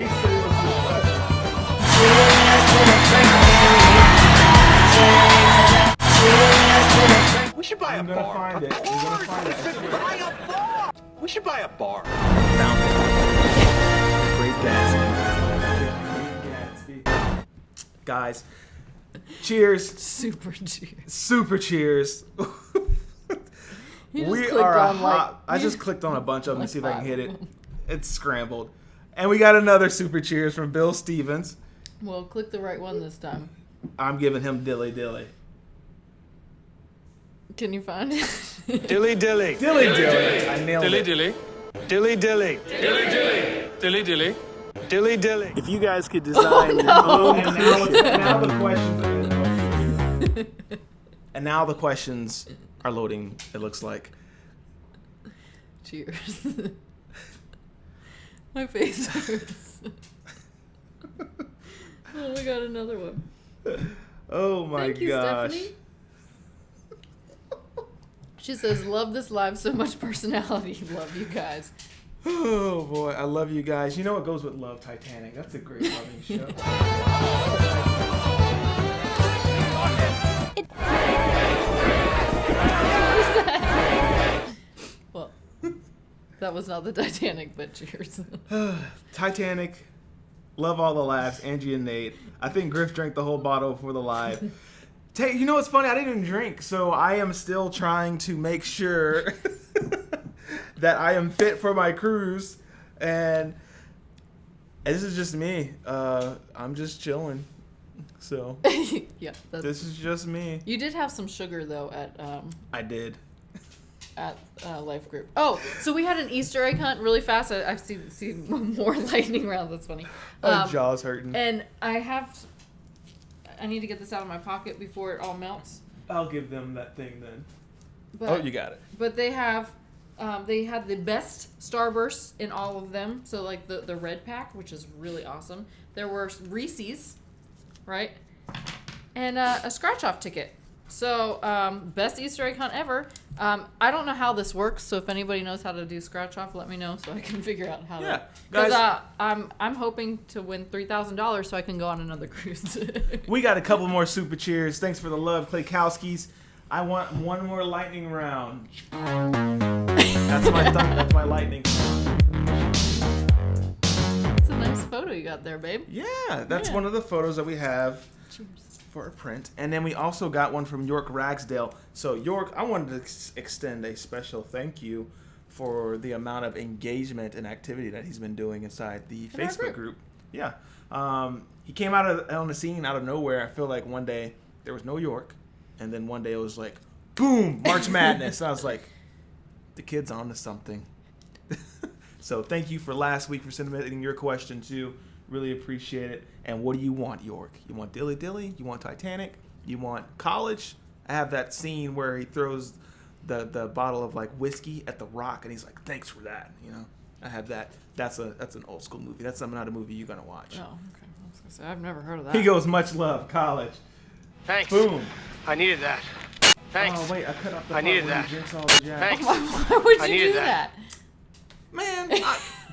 was We should buy a I'm gonna bar. find it. I'm gonna find it. Buy a bar. We should buy a bar. Found it. Great Gatsby. Guys, cheers. Super cheers. Super cheers. You just We clicked are on, hot. like, I just clicked on a bunch of them to like see if I can 5 hit of it. them. It's scrambled. And we got another super cheers from Bill Stevens. Well, click the right one this time. I'm giving him Dilly Dilly. Can you find it? Dilly dilly. Dilly Dilly. I nailed Dilly it. dilly. Dilly dilly. Dilly dilly. Dilly dilly. Dilly dilly. If you guys could design your own And now the questions. And now the questions are loading. It looks like. Cheers. My face hurts. Oh, we got another one. Oh my Thank you, gosh. Stephanie. She says, love this live, so much personality. Love you guys. Oh boy, I love you guys. You know what goes with love? Titanic. That's a great loving show. Well, that was not the Titanic, but cheers. Titanic. Love all the laughs. Angie and Nate. I think Griff drank the whole bottle before the live. You know what's funny? I didn't even drink, so I am still trying to make sure that I am fit for my cruise. And this is just me. I'm just chilling. So Yeah, this is just me. you did have some sugar though I did. at Life Group. Oh, so we had an Easter egg hunt really fast. I've seen more lightning rounds. That's funny. My jaw's hurting. And I need to get this out of my pocket before it all melts. I'll give them that thing then. But, Oh, you got it. But they have They had the best Starbursts in all of them. So, like, the red pack, which is really awesome. There were Reese's, right? And a scratch-off ticket. So, best Easter egg hunt ever. I don't know how this works, so if anybody knows how to do scratch-off, let me know so I can figure out how to. Because I'm hoping to win $3,000 so I can go on another cruise. We got a couple more super cheers. Thanks for the love, Claykowskis. I want one more lightning round. That's my lightning. It's a nice photo you got there, babe. Yeah, that's one of the photos that we have. Cheers. For a print. And then we also got one from York Ragsdale. So York, I wanted to extend a special thank you for the amount of engagement and activity that he's been doing inside the Facebook group. Yeah. He came on the scene out of nowhere. I feel like one day there was no York, and then one day it was like, boom, March Madness. I was like, the kid's on to something. So thank you for last week for submitting your question too. Really appreciate it. And what do you want, York? You want Dilly Dilly? You want Titanic? You want college? I have that scene where he throws the bottle of like whiskey at the rock, and he's like, "Thanks for that." You know, I have that. That's an old school movie. That's not a movie you're gonna watch. Oh, okay. I was gonna say, I've never heard of that. He goes, "Much love, college." Thanks. Boom. I needed that. Thanks. Oh wait, I cut off the I part needed where that. he drinks all the Jack. Thanks. Why would I you needed do that. that? Man,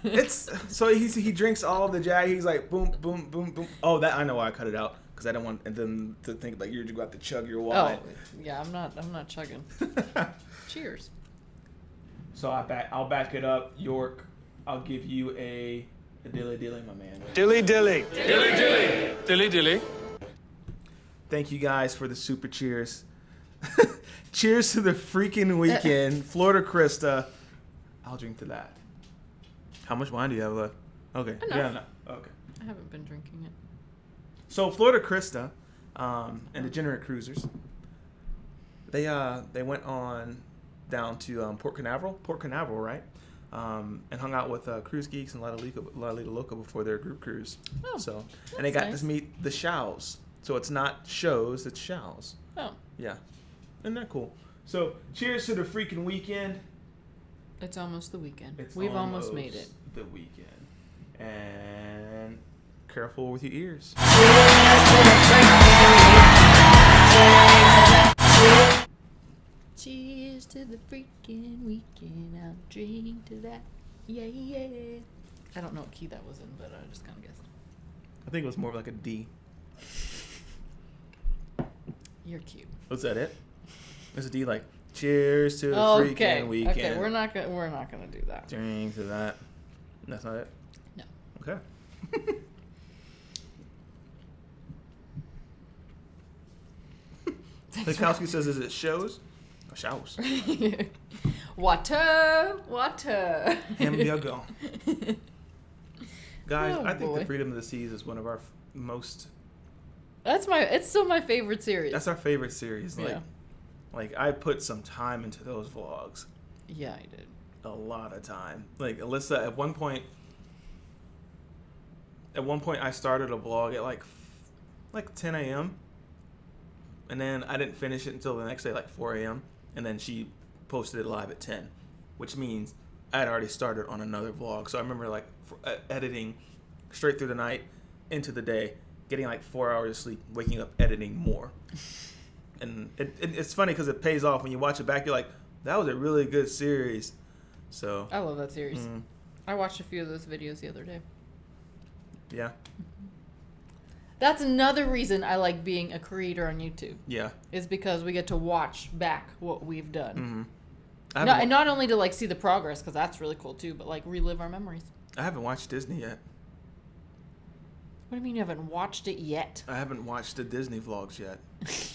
it's so he drinks all the Jag. He's like boom, boom, boom, boom. Oh, that I know why I cut it out because I don't want them to think like you're about to chug your wine. Oh, yeah, I'm not chugging. Cheers. So I'll back it up, York. I'll give you a dilly dilly, my man. Dilly dilly. Dilly dilly. Dilly dilly. Thank you guys for the super cheers. Cheers to the freaking weekend, Florida Krista. I'll drink to that. How much wine do you have left? Okay. Enough. Yeah, no. Okay. I haven't been drinking it. So Florida Krista and Degenerate Cruisers, they went on down to Port Canaveral, right? And hung out with Cruise Geeks and La Lita Loca before their group cruise. Oh, So and they got nice. to meet the Shows. So it's not shows, it's Shows. Oh, Yeah. Isn't that cool? So cheers to the freaking weekend. it's almost the weekend. It's We've almost made it. The weekend. And careful with your ears. Cheers to the freaking weekend. I'll drink to that. Yeah, yeah. I don't know what key that was in, but I just kind of guessed. I think it was more of like a D. You're cute. Was that it? There's a D like cheers to the freaking weekend. Okay, we're not gonna do that. Drink to that. That's not it? No. Okay. Likowski says, is it shows? Or shows. Water. Here you go. Guys, Oh, I think boy. The Freedom of the Seas is one of our most... It's still my favorite series. That's our favorite series. Yeah. Like I put some time into those vlogs. Yeah, I did. A lot of time. Like Alyssa, at one point I started a vlog at like 10 a.m. And then I didn't finish it until the next day, like 4 a.m. And then she posted it live at 10, which means I had already started on another vlog. So I remember like editing straight through the night into the day, getting like 4 hours of sleep, waking up editing more. And it's funny because it pays off when you watch it back. You're like, that was a really good series. So I love that series. I watched a few of those videos the other day. yeah, That's another reason I like being a creator on YouTube. yeah. Is because we get to watch back what we've done. I And not only to like see the progress, because that's really cool too, but like relive our memories. haven't watched Disney yet. What do you mean you haven't watched it yet? I haven't watched the Disney vlogs yet.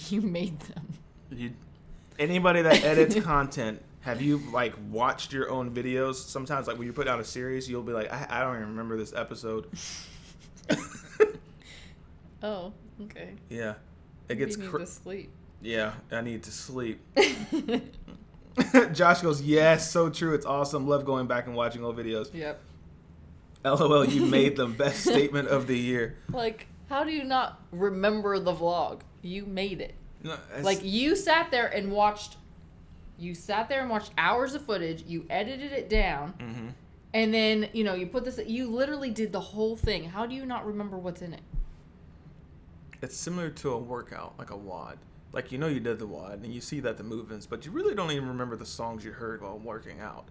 You made them. Anybody that edits content, have you like watched your own videos? Sometimes like when you put out a series, you'll be like, I don't even remember this episode. Oh, okay. Yeah, it gets You need to sleep. yeah. I need to sleep. Josh goes, yes, so true. It's awesome. Love going back and watching old videos. Yep. LOL, you made them. Best statement of the year. Like, how do you not remember the vlog? You made it. No, Like, you sat there and watched You sat there and watched hours of footage. You edited it down. Mm-hmm. And then, you put this... You literally did the whole thing. How do you not remember what's in it? It's similar to a workout, like a WOD. Like, you did the WOD, and you see that the movements, but you really don't even remember the songs you heard while working out.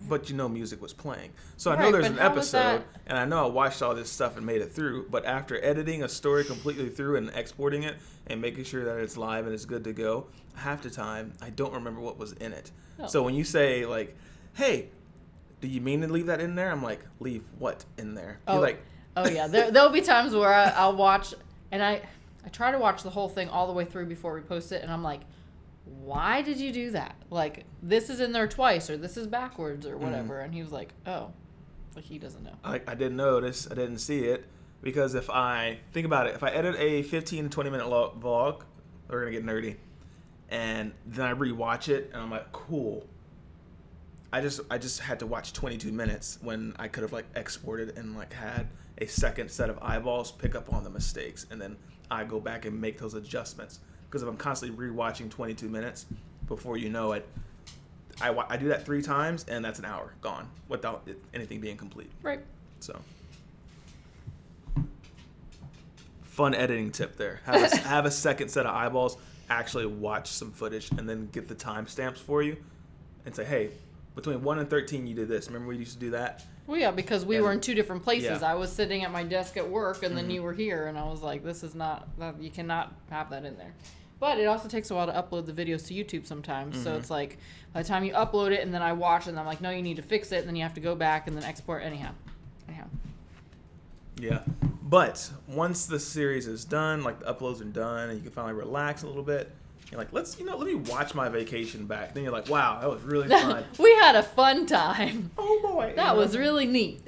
But music was playing. So I know Right, there's but an how was episode, that- and I know I watched all this stuff and made it through, but after editing a story completely through and exporting it and making sure that it's live and it's good to go, half the time, I don't remember what was in it. Oh. So when you say, like, hey, do you mean to leave that in there? I'm like, leave what in there? You're like... Oh, yeah. There'll be times where I'll watch, and I try to watch the whole thing all the way through before we post it, and I'm like, why did you do that? Like, this is in there twice, or this is backwards, or whatever. And he was like, oh. Like, he doesn't know. I didn't notice. I didn't see it. Because if I think about it, if I edit a 15 to 20-minute vlog, we're going to get nerdy, and then I rewatch it, and I'm like, cool. I just had to watch 22 minutes when I could have, like, exported and, like, had a second set of eyeballs pick up on the mistakes, and then I go back and make those adjustments. Because if I'm constantly rewatching 22 minutes, before you know it, I do that 3 times, and that's an hour gone without anything being complete. Right. So, fun editing tip there. Have a second set of eyeballs, actually watch some footage, and then get the timestamps for you, and say, hey, between 1 and 13, you did this. Remember we used to do that? Well, yeah, because we were in 2 different places. Yeah. I was sitting at my desk at work, and then you were here, and I was like, this is not... You cannot have that in there. But it also takes a while to upload the videos to YouTube sometimes. So it's like, by the time you upload it, and then I watch it, and I'm like, no, you need to fix it, and then you have to go back and then export. Anyhow. Yeah. But once the series is done, like the uploads are done, and you can finally relax a little bit, you're like, let me watch my vacation back. Then you're like, wow, that was really fun. We had a fun time. Oh, boy. That was really neat.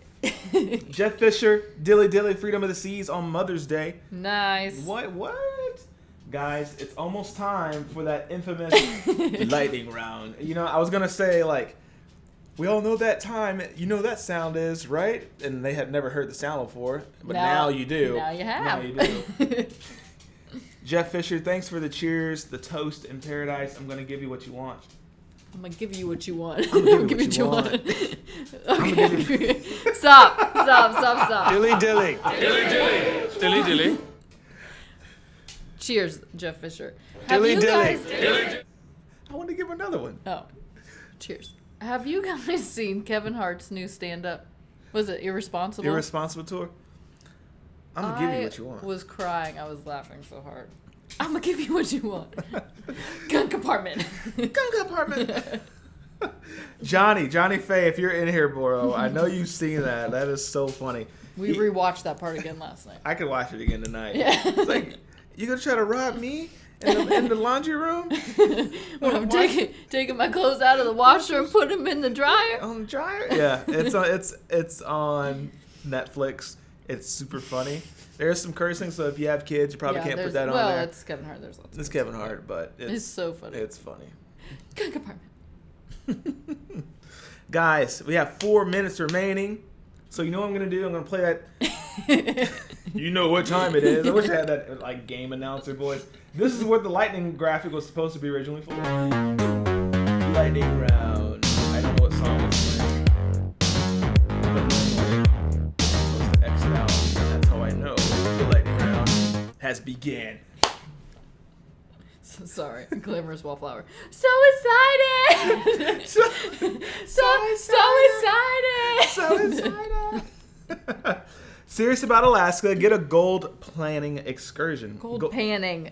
Jeff Fisher, Dilly Dilly, Freedom of the Seas on Mother's Day. Nice. What? Guys, it's almost time for that infamous lightning round. I was going to say, like, we all know that time. You know that sound is, right? And they had never heard the sound before. But now you do. Now you have. Now you do. Jeff Fisher, thanks for the cheers, the toast in paradise. I'm going to give you what you want. I'm going to give you what you want. I'm going to give you what you want. Okay. Stop. Dilly dilly. Dilly dilly. Cheers, Jeff Fisher. Dilly Have you dilly. guys... I want to give another one. Oh, cheers. Have you guys seen Kevin Hart's new stand-up? Was it Irresponsible? Irresponsible tour? I'm going to give you what you want. I was crying. I was laughing so hard. I'm going to give you what you want. Gun compartment. Gun compartment. Johnny Faye, if you're in here, bro, I know you've seen that. That is so funny. We rewatched that part again last night. I could watch it again tonight. Yeah. It's like, you gonna try to rob me in the laundry room? When I'm taking my clothes out of the washer and put them in the dryer. On the dryer? Yeah, it's on Netflix. It's super funny. There's some cursing, so if you have kids, you probably can't put that on there. Well, it's Kevin Hart. There's lots of It's Kevin Hart, but it's so funny. It's funny. Gun compartment. Guys, we have 4 minutes remaining. So you know what I'm going to do? I'm going to play that. You know what time it is. I wish I had that like game announcer voice. This is what the lightning graphic was supposed to be originally for. Lightning round. I don't know what song it's playing. But normally, it's supposed to exit out. And that's how I know the lightning round has began. Sorry, glamorous wallflower. So excited! So excited! excited! Serious about Alaska, get a gold planning excursion. Gold panning.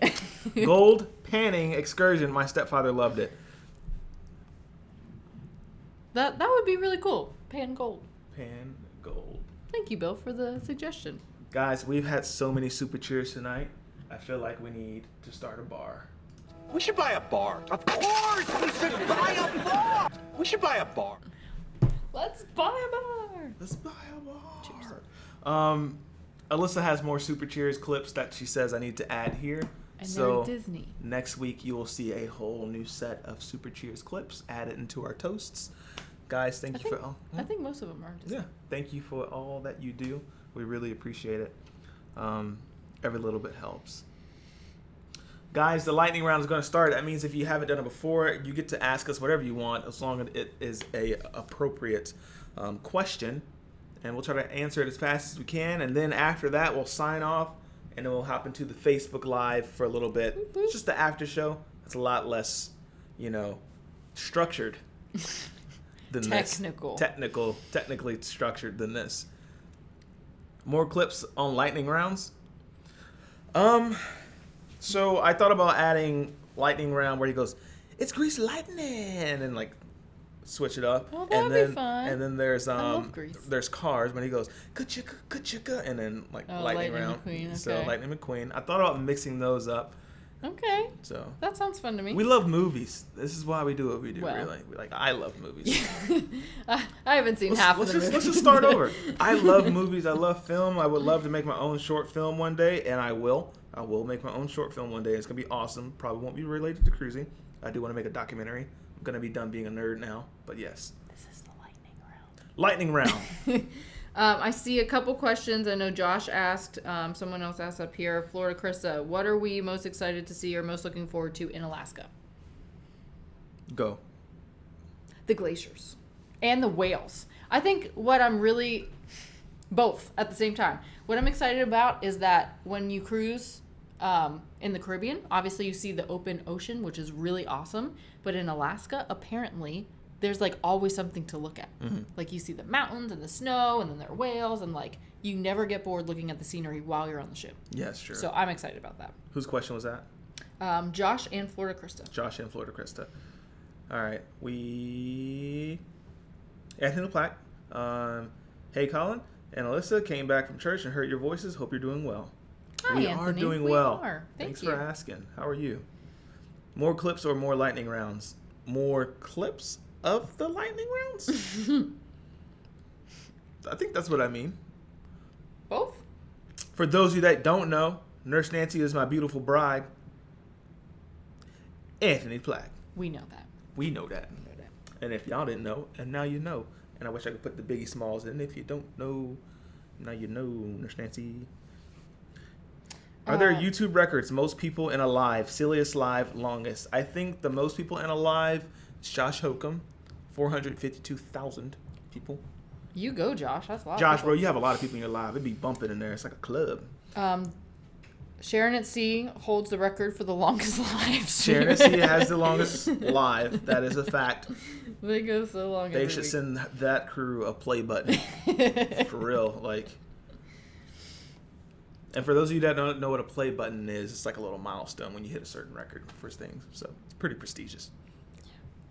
Gold panning excursion. My stepfather loved it. That would be really cool. Pan gold. Pan gold. Thank you, Bill, for the suggestion. Guys, we've had so many super cheers tonight. I feel like we need to start a bar. We should buy a bar. Of course, we should buy a bar. We should buy a bar. Let's buy a bar. Let's buy a bar. Cheers. Alyssa has more super cheers clips that she says I need to add here. And so they're Disney. Next week you will see a whole new set of super cheers clips added into our toasts. Guys, thank you for I think most of them are Disney. Yeah, thank you for all that you do. We really appreciate it. Every little bit helps. Guys, the lightning round is going to start. That means if you haven't done it before, you get to ask us whatever you want as long as it is a appropriate question. And we'll try to answer it as fast as we can. And then after that, we'll sign off. And then we'll hop into the Facebook Live for a little bit. It's just the after show. It's a lot less, structured than Technical. this. Technically structured than this. More clips on lightning rounds. So I thought about adding lightning round where he goes, "It's Grease Lightning," and like switch it up. Well, that'd and then, be fun. And then there's love Grease. there's Cars when he goes ka-chicka, and then like lightning round. McQueen, okay. So Lightning McQueen. I thought about mixing those up. Okay. So That sounds fun to me. we love movies. This is why we do what we do. Well. Really, I love movies. I haven't seen half of the movies. Let's just start over. I love movies. I love film. I would love to make my own short film one day, and I will. I will make my own short film one day. It's gonna be awesome. Probably won't be related to cruising. I do want to make a documentary. I'm gonna be done being a nerd now, but yes. This is the lightning round. Lightning round. I see a couple questions. I know Josh asked, someone else asked up here, Florida Krista, what are we most excited to see or most looking forward to in Alaska? Go. The glaciers and the whales. I think what I'm really, both at the same time, what I'm excited about is that when you cruise in the Caribbean, obviously you see the open ocean, which is really awesome. But in Alaska, apparently, there's like always something to look at. Mm-hmm. Like you see the mountains and the snow, and then there are whales, and like you never get bored looking at the scenery while you're on the ship. Yes, sure. So I'm excited about that. Whose question was that? Josh and Florida Krista. Josh and Florida Krista. All right. Anthony Plaque. Hey, Colin and Alyssa, came back from church and heard your voices. Hope you're doing well. Hi, we Anthony. are doing We well. are. Thanks Thank for you. asking. How are you? More clips or more lightning rounds? More clips of the lightning rounds? I think that's what I mean. Both? For those of you that don't know, Nurse Nancy is my beautiful bride. Anthony Plaque. We know that. We know that. And if y'all didn't know, and now you know. And I wish I could put the Biggie Smalls in. If you don't know, now you know, Nurse Nancy. Are there YouTube records? Most people in a live, silliest live, longest. I think the most people in a live is Josh Hokum, 452,000 people. You go, Josh. That's a lot. Josh, of bro, people. you have a lot of people in your live. It'd be bumping in there. It's like a club. Sharon at Sea holds the record for the longest live stream. Sharon at Sea has the longest live. That is a fact. They go so long. They every should week. send that crew a play button. For real. Like. And for those of you that don't know what a play button is, it's like a little milestone when you hit a certain record for things. So it's pretty prestigious.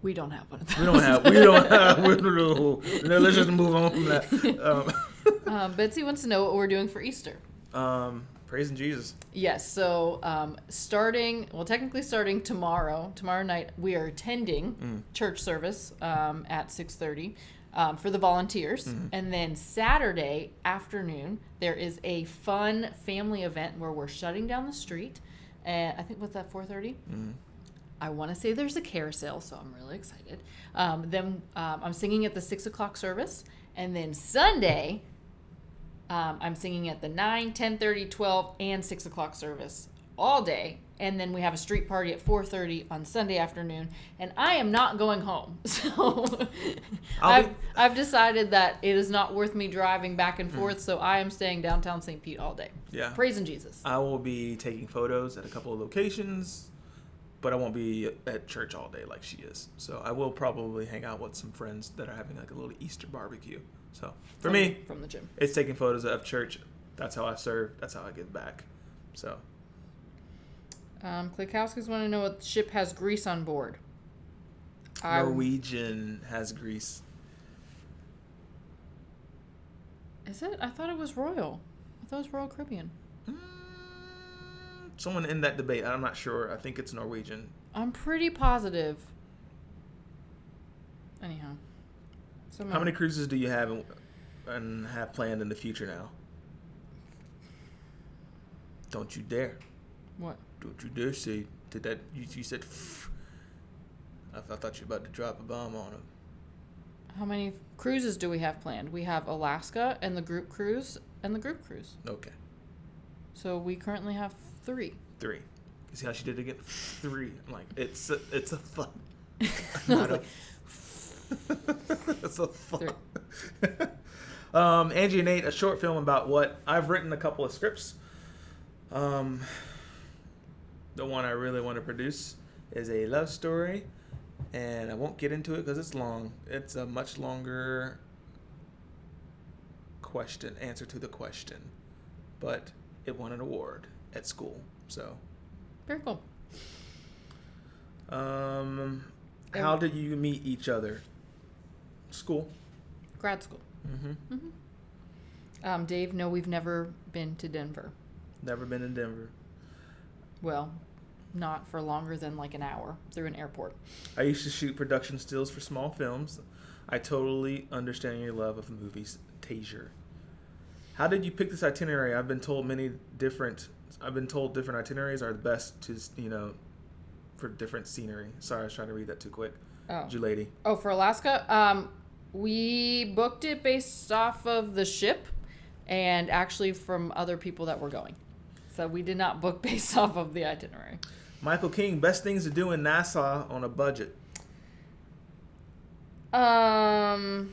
We don't have one of those. We don't have. No, let's just move on from that. Betsy wants to know what we're doing for Easter. Praising Jesus. Yes, so technically starting tomorrow night, we are attending church service at 6:30 for the volunteers. Mm-hmm. And then Saturday afternoon, there is a fun family event where we're shutting down the street. And I think, what's that, 4:30? Mm-hmm. I want to say there's a carousel, so I'm really excited. Then I'm singing at the 6 o'clock service. And then Sunday, I'm singing at the 9, 10:30, 12, and 6 o'clock service all day. And then we have a street party at 4:30 on Sunday afternoon. And I am not going home. So I've decided that it is not worth me driving back and forth. So I am staying downtown St. Pete all day. Yeah. Praising Jesus. I will be taking photos at a couple of locations, but I won't be at church all day like she is. So I will probably hang out with some friends that are having like a little Easter barbecue. So for me, from the gym, it's taking photos of church. That's how I serve. That's how I give back. So. Klikowski's want to know what ship has grease on board. Norwegian has grease. Is it? I thought it was Royal. I thought it was Royal Caribbean. Someone in that debate. I'm not sure. I think it's Norwegian. I'm pretty positive. Anyhow. How many cruises do you have and have planned in the future now? Don't you dare. What? Don't you dare say to that. You said, I thought you were about to drop a bomb on him. How many cruises do we have planned? We have Alaska and the group cruise and the group cruise. Okay. So we currently have 3. 3. You see how she did it again? 3. I'm like, it's a thought. Not a it's a thought. Angie and Nate, a short film about what? I've written a couple of scripts. The one I really want to produce is a love story, and I won't get into it because it's long. It's a much longer answer to the question, but it won an award at school. So Very cool. How did you meet each other? School. Grad school. Mm-hmm. Dave, no, we've never been to Denver. Never been in Denver. Well, not for longer than like an hour through an airport. I used to shoot production stills for small films. I totally understand your love of movies, Taser. How did you pick this itinerary? I've been told different itineraries are the best to, for different scenery. Sorry, I was trying to read that too quick. Oh. Julady. Oh, for Alaska? We booked it based off of the ship and actually from other people that were going. So we did not book based off of the itinerary. Michael King, best things to do in Nassau on a budget. I'm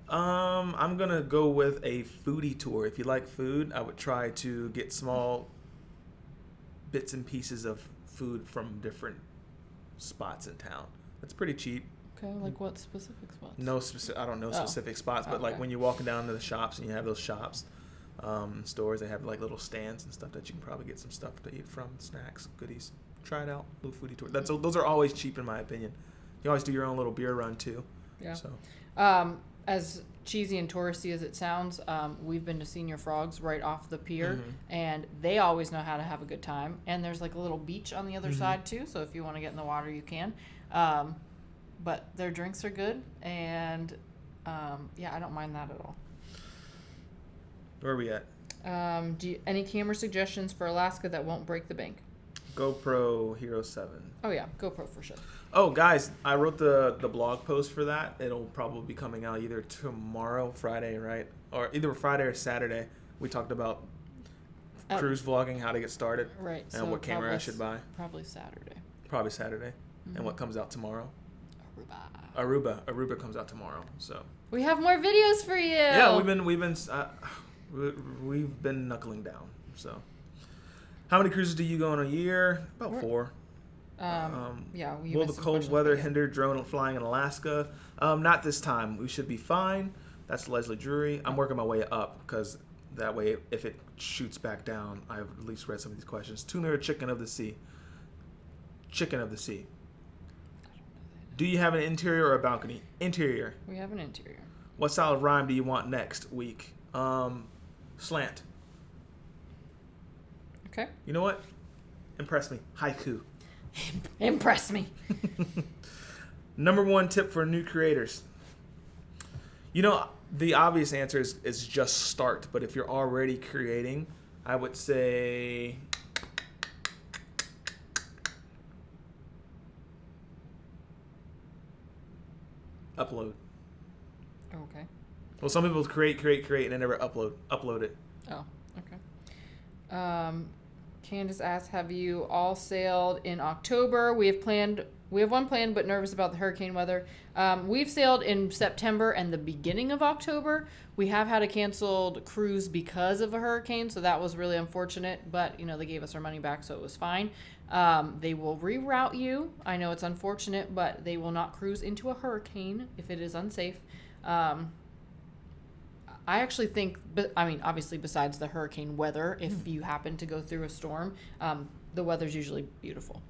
gonna go with a foodie tour. If you like food, I would try to get small bits and pieces of food from different spots in town. It's pretty cheap. Okay, like what specific spots? I don't know specific spots, but like when you're walking down to the shops and you have those shops, stores, they have like little stands and stuff that you can probably get some stuff to eat from, snacks, goodies. Try it out, little foodie tour. Those are always cheap in my opinion. You always do your own little beer run too. Yeah. So. As cheesy and touristy as it sounds, we've been to Senior Frogs right off the pier, and they always know how to have a good time. And there's like a little beach on the other side too, so if you want to get in the water, you can. But their drinks are good, and I don't mind that at all. Where are we at? Any camera suggestions for Alaska that won't break the bank? GoPro Hero 7. Oh yeah, GoPro for sure. Oh, guys, I wrote the blog post for that. It'll probably be coming out either tomorrow, Friday, right? Or either Friday or Saturday. We talked about cruise vlogging, how to get started. Right. And so what camera I should buy. Probably Saturday. Probably Saturday. And what comes out tomorrow? Aruba comes out tomorrow. So we have more videos for you. Yeah, we've been knuckling down. So how many cruises do you go on a year? About 4. Will the cold weather hinder drone flying in Alaska? Not this time. We should be fine. That's Leslie Drury. I'm working my way up because that way, if it shoots back down, I've at least read some of these questions. Tuna or chicken of the sea? Chicken of the sea. Do you have an interior or a balcony? Interior. We have an interior. What style of rhyme do you want next week? Slant. Okay. You know what? Impress me. Haiku. Impress me. Number 1 tip for new creators. The obvious answer is just start. But if you're already creating, I would say upload. Okay. Well, some people create, and then never upload it. Oh, okay. Candace asks, have you all sailed in October? We have one planned, but nervous about the hurricane weather. We've sailed in September and the beginning of October. We have had a canceled cruise because of a hurricane, so that was really unfortunate, but they gave us our money back, so it was fine. They will reroute you. I know it's unfortunate, but they will not cruise into a hurricane if it is unsafe. I actually think, obviously besides the hurricane weather, if you happen to go through a storm, the weather's usually beautiful.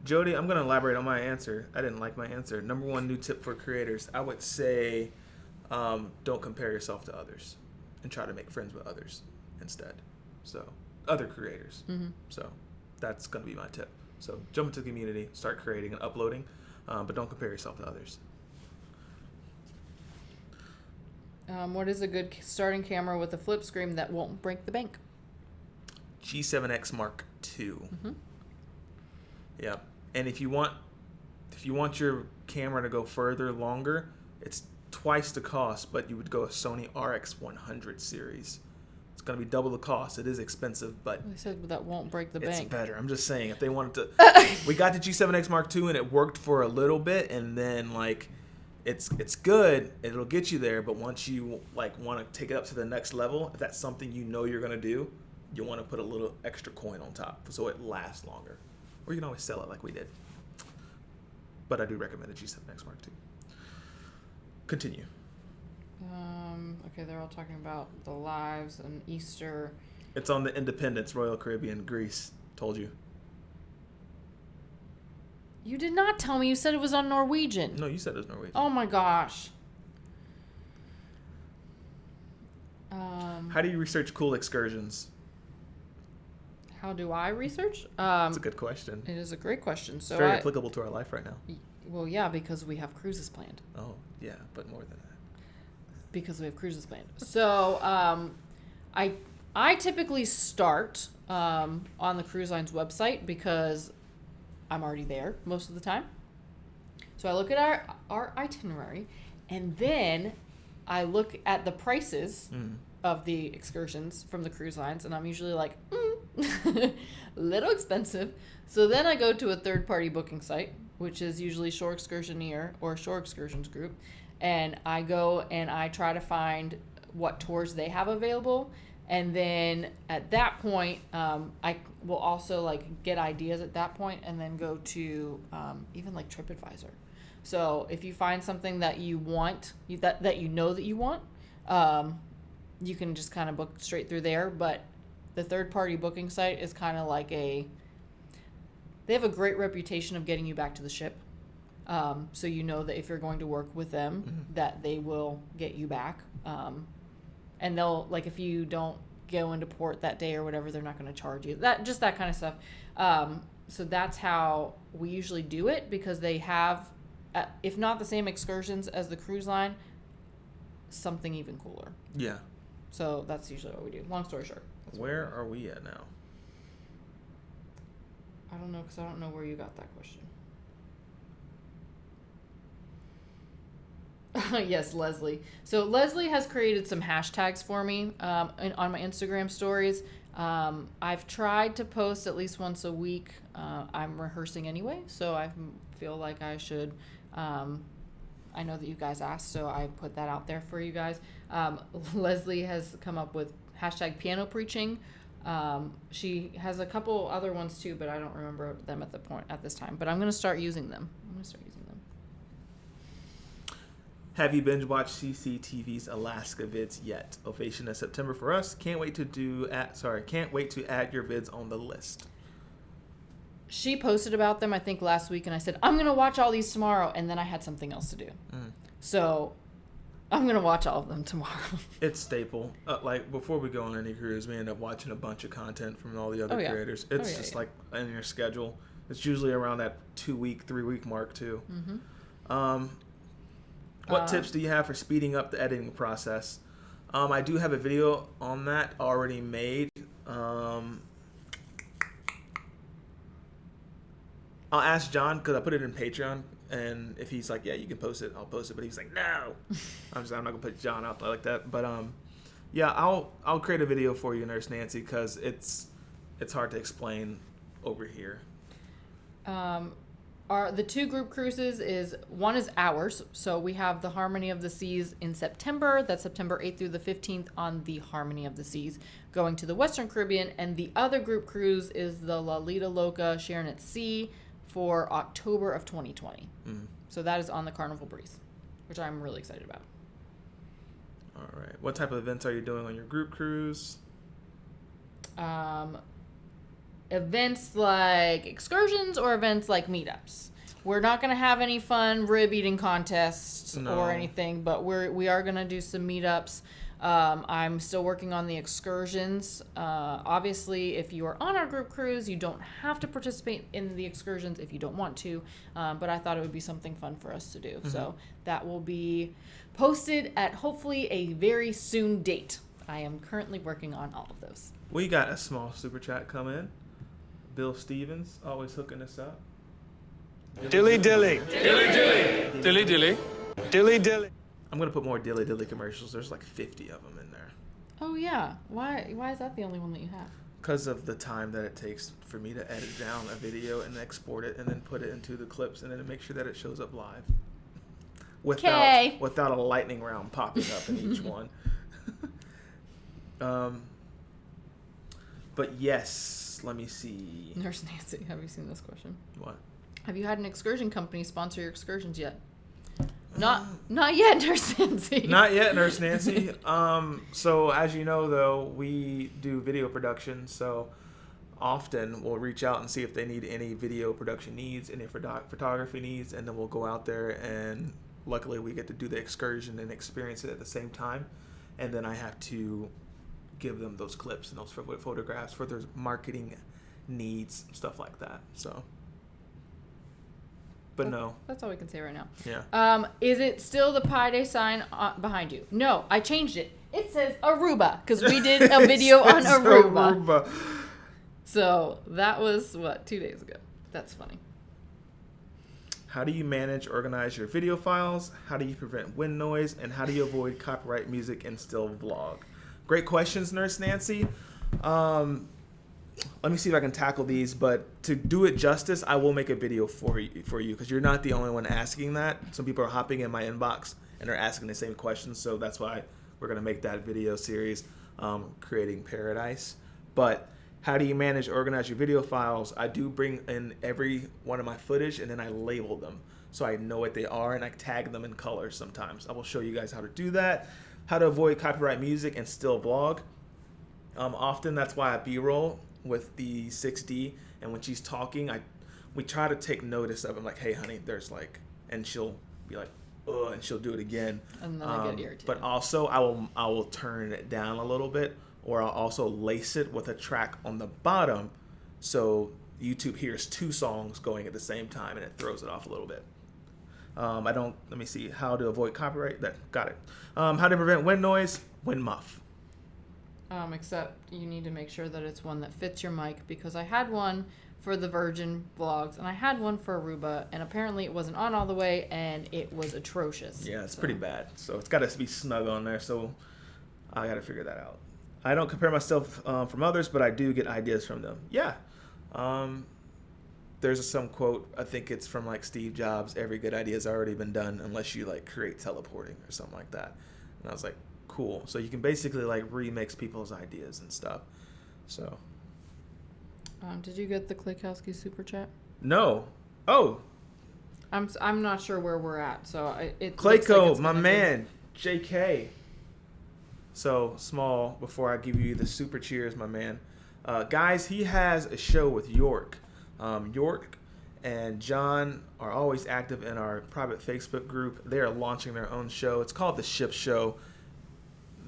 Jody, I'm going to elaborate on my answer. I didn't like my answer. Number 1 new tip for creators. I would say don't compare yourself to others and try to make friends with others instead. So, other creators. So, that's going to be my tip. So, jump into the community, start creating and uploading, but don't compare yourself to others. What is a good starting camera with a flip screen that won't break the bank? G7X Mark II. Yeah, and if you want your camera to go further, longer, it's twice the cost, but you would go a Sony RX100 series. It's going to be double the cost. It is expensive, but They said that won't break the it's bank. better. I'm just saying, if they wanted to, we got the G7X Mark II and it worked for a little bit, and then like, it's good. It'll get you there, but once you like want to take it up to the next level, if that's something you know you're going to do, you want to put a little extra coin on top so it lasts longer. Or you can always sell it like we did. But I do recommend a G7X Mark II. Continue. Okay, they're all talking about the lives and Easter. It's on the Independence, Royal Caribbean, Greece. Told you. You did not tell me. You said it was on Norwegian. No, you said it was Norwegian. Oh my gosh. How do you research cool excursions? How do I research? That's a good question. It is a great question. So It's very applicable to our life right now. Well, yeah, because we have cruises planned. Oh, yeah, but more than that. Because we have cruises planned. So I typically start on the cruise line's website because I'm already there most of the time. So I look at our itinerary, and then I look at the prices of the excursions from the cruise lines, and I'm usually like, little expensive. So then I go to a third-party booking site, which is usually Shore Excursioneer or Shore Excursions Group, and I go and I try to find what tours they have available. And then at that point, I will also like get ideas at that point, and then go to even like TripAdvisor. So if you find something that you want, that you know that you want, you can just kind of book straight through there. But the third-party booking site is kind of like they have a great reputation of getting you back to the ship. So you know that if you're going to work with them, that they will get you back. And they'll, like, if you don't go into port that day or whatever, they're not going to charge you. That kind of stuff. So that's how we usually do it, because they have, if not the same excursions as the cruise line, something even cooler. Yeah. So that's usually what we do. Long story short. Where are we at now? I don't know, because I don't know where you got that question. Yes, Leslie. So Leslie has created some hashtags for me on my Instagram stories. I've tried to post at least once a week. I'm rehearsing anyway, so I feel like I should. I know that you guys asked, so I put that out there for you guys. Leslie has come up with hashtag piano preaching. She has a couple other ones too, but I don't remember them at this time. But I'm gonna start using them. Have you binge watched CCTV's Alaska vids yet? Ovation is September for us. Can't wait to add your vids on the list. She posted about them, I think, last week, and I said, I'm going to watch all these tomorrow, and then I had something else to do. So I'm going to watch all of them tomorrow. It's staple. Like, before we go on any cruise, we end up watching a bunch of content from all the other creators. It's like in your schedule. It's usually around that 2-week, 3-week mark, too. What tips do you have for speeding up the editing process? I do have a video on that already made. I'll ask John, because I put it in Patreon, and if he's like, yeah, you can post it, I'll post it. But he's like, no. I'm not going to put John out there like that. But yeah, I'll create a video for you, Nurse Nancy, because it's hard to explain over here. The 2 group cruises one is ours. So we have the Harmony of the Seas in September. That's September 8th through the 15th on the Harmony of the Seas, going to the Western Caribbean. And the other group cruise is the La Lita Loca Sharon at Sea for October of 2020. So that is on the Carnival Breeze, which I'm really excited about. All right. What type of events are you doing on your group cruise? Events like excursions or events like meetups. We're not going to have any fun rib eating contests or anything, but we are going to do some meetups. I'm still working on the excursions. Obviously, if you are on our group cruise, you don't have to participate in the excursions if you don't want to, but I thought it would be something fun for us to do. So that will be posted at hopefully a very soon date. I am currently working on all of those. We got a small super chat come in. Bill Stevens, always hooking us up. Dilly dilly. Dilly dilly. Dilly dilly. Dilly dilly. I'm going to put more Dilly Dilly commercials. There's like 50 of them in there. Oh yeah. Why is that the only one that you have? Because of the time that it takes for me to edit down a video and export it and then put it into the clips and then make sure that it shows up live. Without a lightning round popping up in each one. But yes, let me see. Nurse Nancy, have you seen this question? What? Have you had an excursion company sponsor your excursions yet? Not yet, Nurse Nancy. Not yet, Nurse Nancy. So as you know, though, we do video production. So often we'll reach out and see if they need any video production needs, any photography needs, and then we'll go out there and luckily we get to do the excursion and experience it at the same time. And then I have to give them those clips and those photographs for their marketing needs, stuff like that. So. But no. That's all we can say right now. Yeah. Is it still the Pi Day sign behind you? No, I changed it. It says Aruba because we did a video on Aruba. So that was, 2 days ago. That's funny. How do you manage, organize your video files? How do you prevent wind noise? And how do you avoid copyright music and still vlog? Great questions, Nurse Nancy. Let me see if I can tackle these, but to do it justice, I will make a video for you because you're not the only one asking that. Some people are hopping in my inbox and are asking the same questions, so that's why we're going to make that video series, Creating Paradise. But how do you manage, organize your video files? I do bring in every one of my footage, and then I label them so I know what they are, and I tag them in colors sometimes. I will show you guys how to do that, how to avoid copyright music and still vlog. Often that's why I B-roll with the 6D, and when she's talking, we try to take notice of it. Like, hey, honey, there's like, and she'll be like, ugh, and she'll do it again. And then I get irritated. But also, I will turn it down a little bit, or I'll also lace it with a track on the bottom, so YouTube hears two songs going at the same time, and it throws it off a little bit. Let me see, how to avoid copyright. Got it. How to prevent wind noise, wind muff. Except you need to make sure that it's one that fits your mic because I had one for the Virgin vlogs and I had one for Aruba and apparently it wasn't on all the way and it was atrocious. Yeah, it's pretty bad. So it's got to be snug on there. So I got to figure that out. I don't compare myself from others, but I do get ideas from them. Yeah. There's some quote, I think it's from like Steve Jobs, every good idea has already been done unless you like create teleporting or something like that. And I was like, cool. So you can basically like remix people's ideas and stuff. So did you get the Klekowski super chat? No. Oh, I'm not sure where we're at. So it Clayco, my man, JK. So small before I give you the super cheers, my man. Guys, he has a show with York. York and John are always active in our private Facebook group. They are launching their own show. It's called The Ship Show.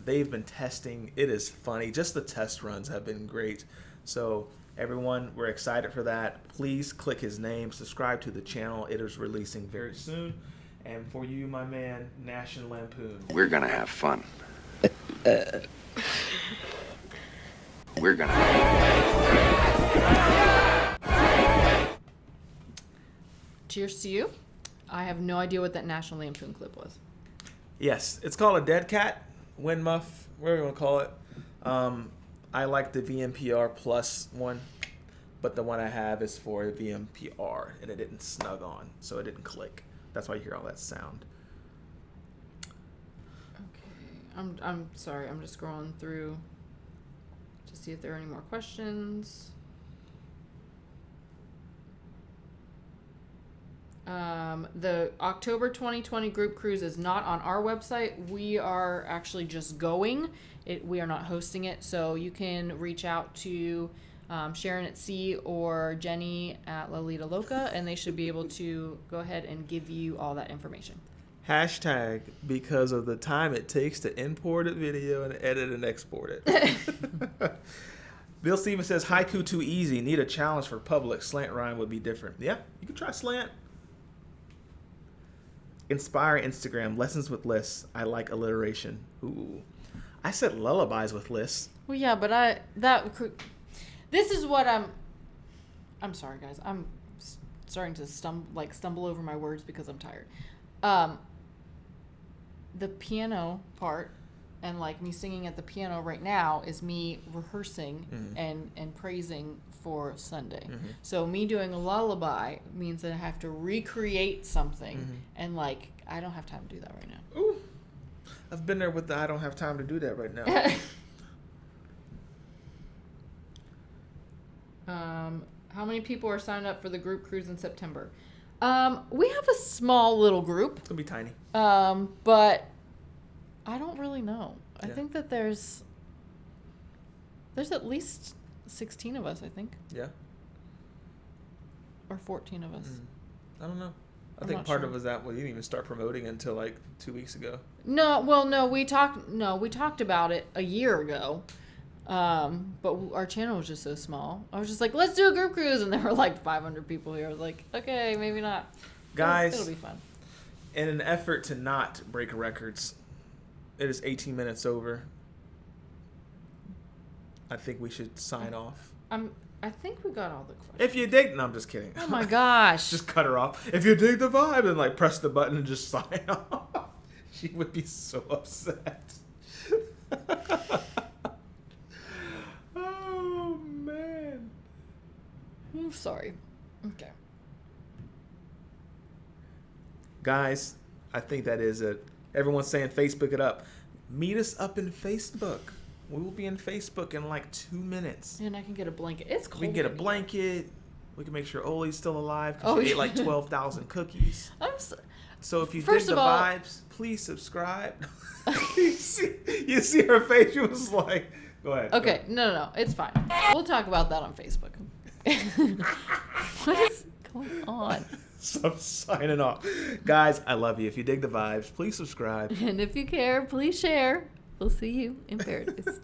They've been testing. It is funny. Just the test runs have been great. So everyone, we're excited for that. Please click his name. Subscribe to the channel. It is releasing very soon. And for you, my man, National Lampoon. We're gonna have fun. We're gonna have Cheers to you. I have no idea what that National Lampoon clip was. Yes, it's called a dead cat. Wind muff, whatever you want to call it. I like the VMPR Plus one, but the one I have is for VMPR, and it didn't snug on, so it didn't click. That's why you hear all that sound. Okay, I'm sorry. I'm just scrolling through to see if there are any more questions. The October 2020 group cruise is not on our website. We are actually just going. We are not hosting it, so you can reach out to Sharon at Sea or Jenny at Lolita Loca, and they should be able to go ahead and give you all that information. Hashtag because of the time it takes to import a video and edit and export it. Bill Stevens says, haiku too easy. Need a challenge for public. Slant rhyme would be different. Yeah, you can try slant. Inspire Instagram. Lessons with lists. I like alliteration. Ooh. I said lullabies with lists. Well, yeah, but this is what I'm sorry, guys. I'm starting to stumble over my words because I'm tired. The piano part and like me singing at the piano right now is me rehearsing and praising for Sunday. So me doing a lullaby means that I have to recreate something, and like I don't have time to do that right now. Ooh, I've been there with the I don't have time to do that right now. How many people are signed up for the group cruise in September? We have a small little group. It's gonna be tiny. But I don't really know. I Yeah. think that there's at least 16 of us, I think. Yeah. Or 14 of us. I don't know. I I'm think not part sure. of it was that we didn't even start promoting until like 2 weeks ago. No, we talked about it a year ago. But our channel was just so small. I was just like, let's do a group cruise, and there were like 500 people here. I was like, okay, maybe not. Guys, it'll be fun. In an effort to not break records, it is 18 minutes over. I think we should sign off. I think we got all the questions. If you dig, no, I'm just kidding. Oh my gosh. Just cut her off. If you dig the vibe, and like press the button and just sign off. She would be so upset. Oh man. I'm sorry. Okay. Guys, I think that is it. Everyone's saying Facebook it up. Meet us up in Facebook. We will be in Facebook in like 2 minutes. And I can get a blanket. It's cold. We can get a in here. blanket. We can make sure Oli's still alive because Oh, she ate yeah. like 12,000 cookies. So if you First dig of the all- vibes, please subscribe. you see her face. She was like, go ahead. Okay, no, it's fine. We'll talk about that on Facebook. What is going on? So I'm signing off. Guys, I love you. If you dig the vibes, please subscribe. And if you care, please share. We'll see you in paradise.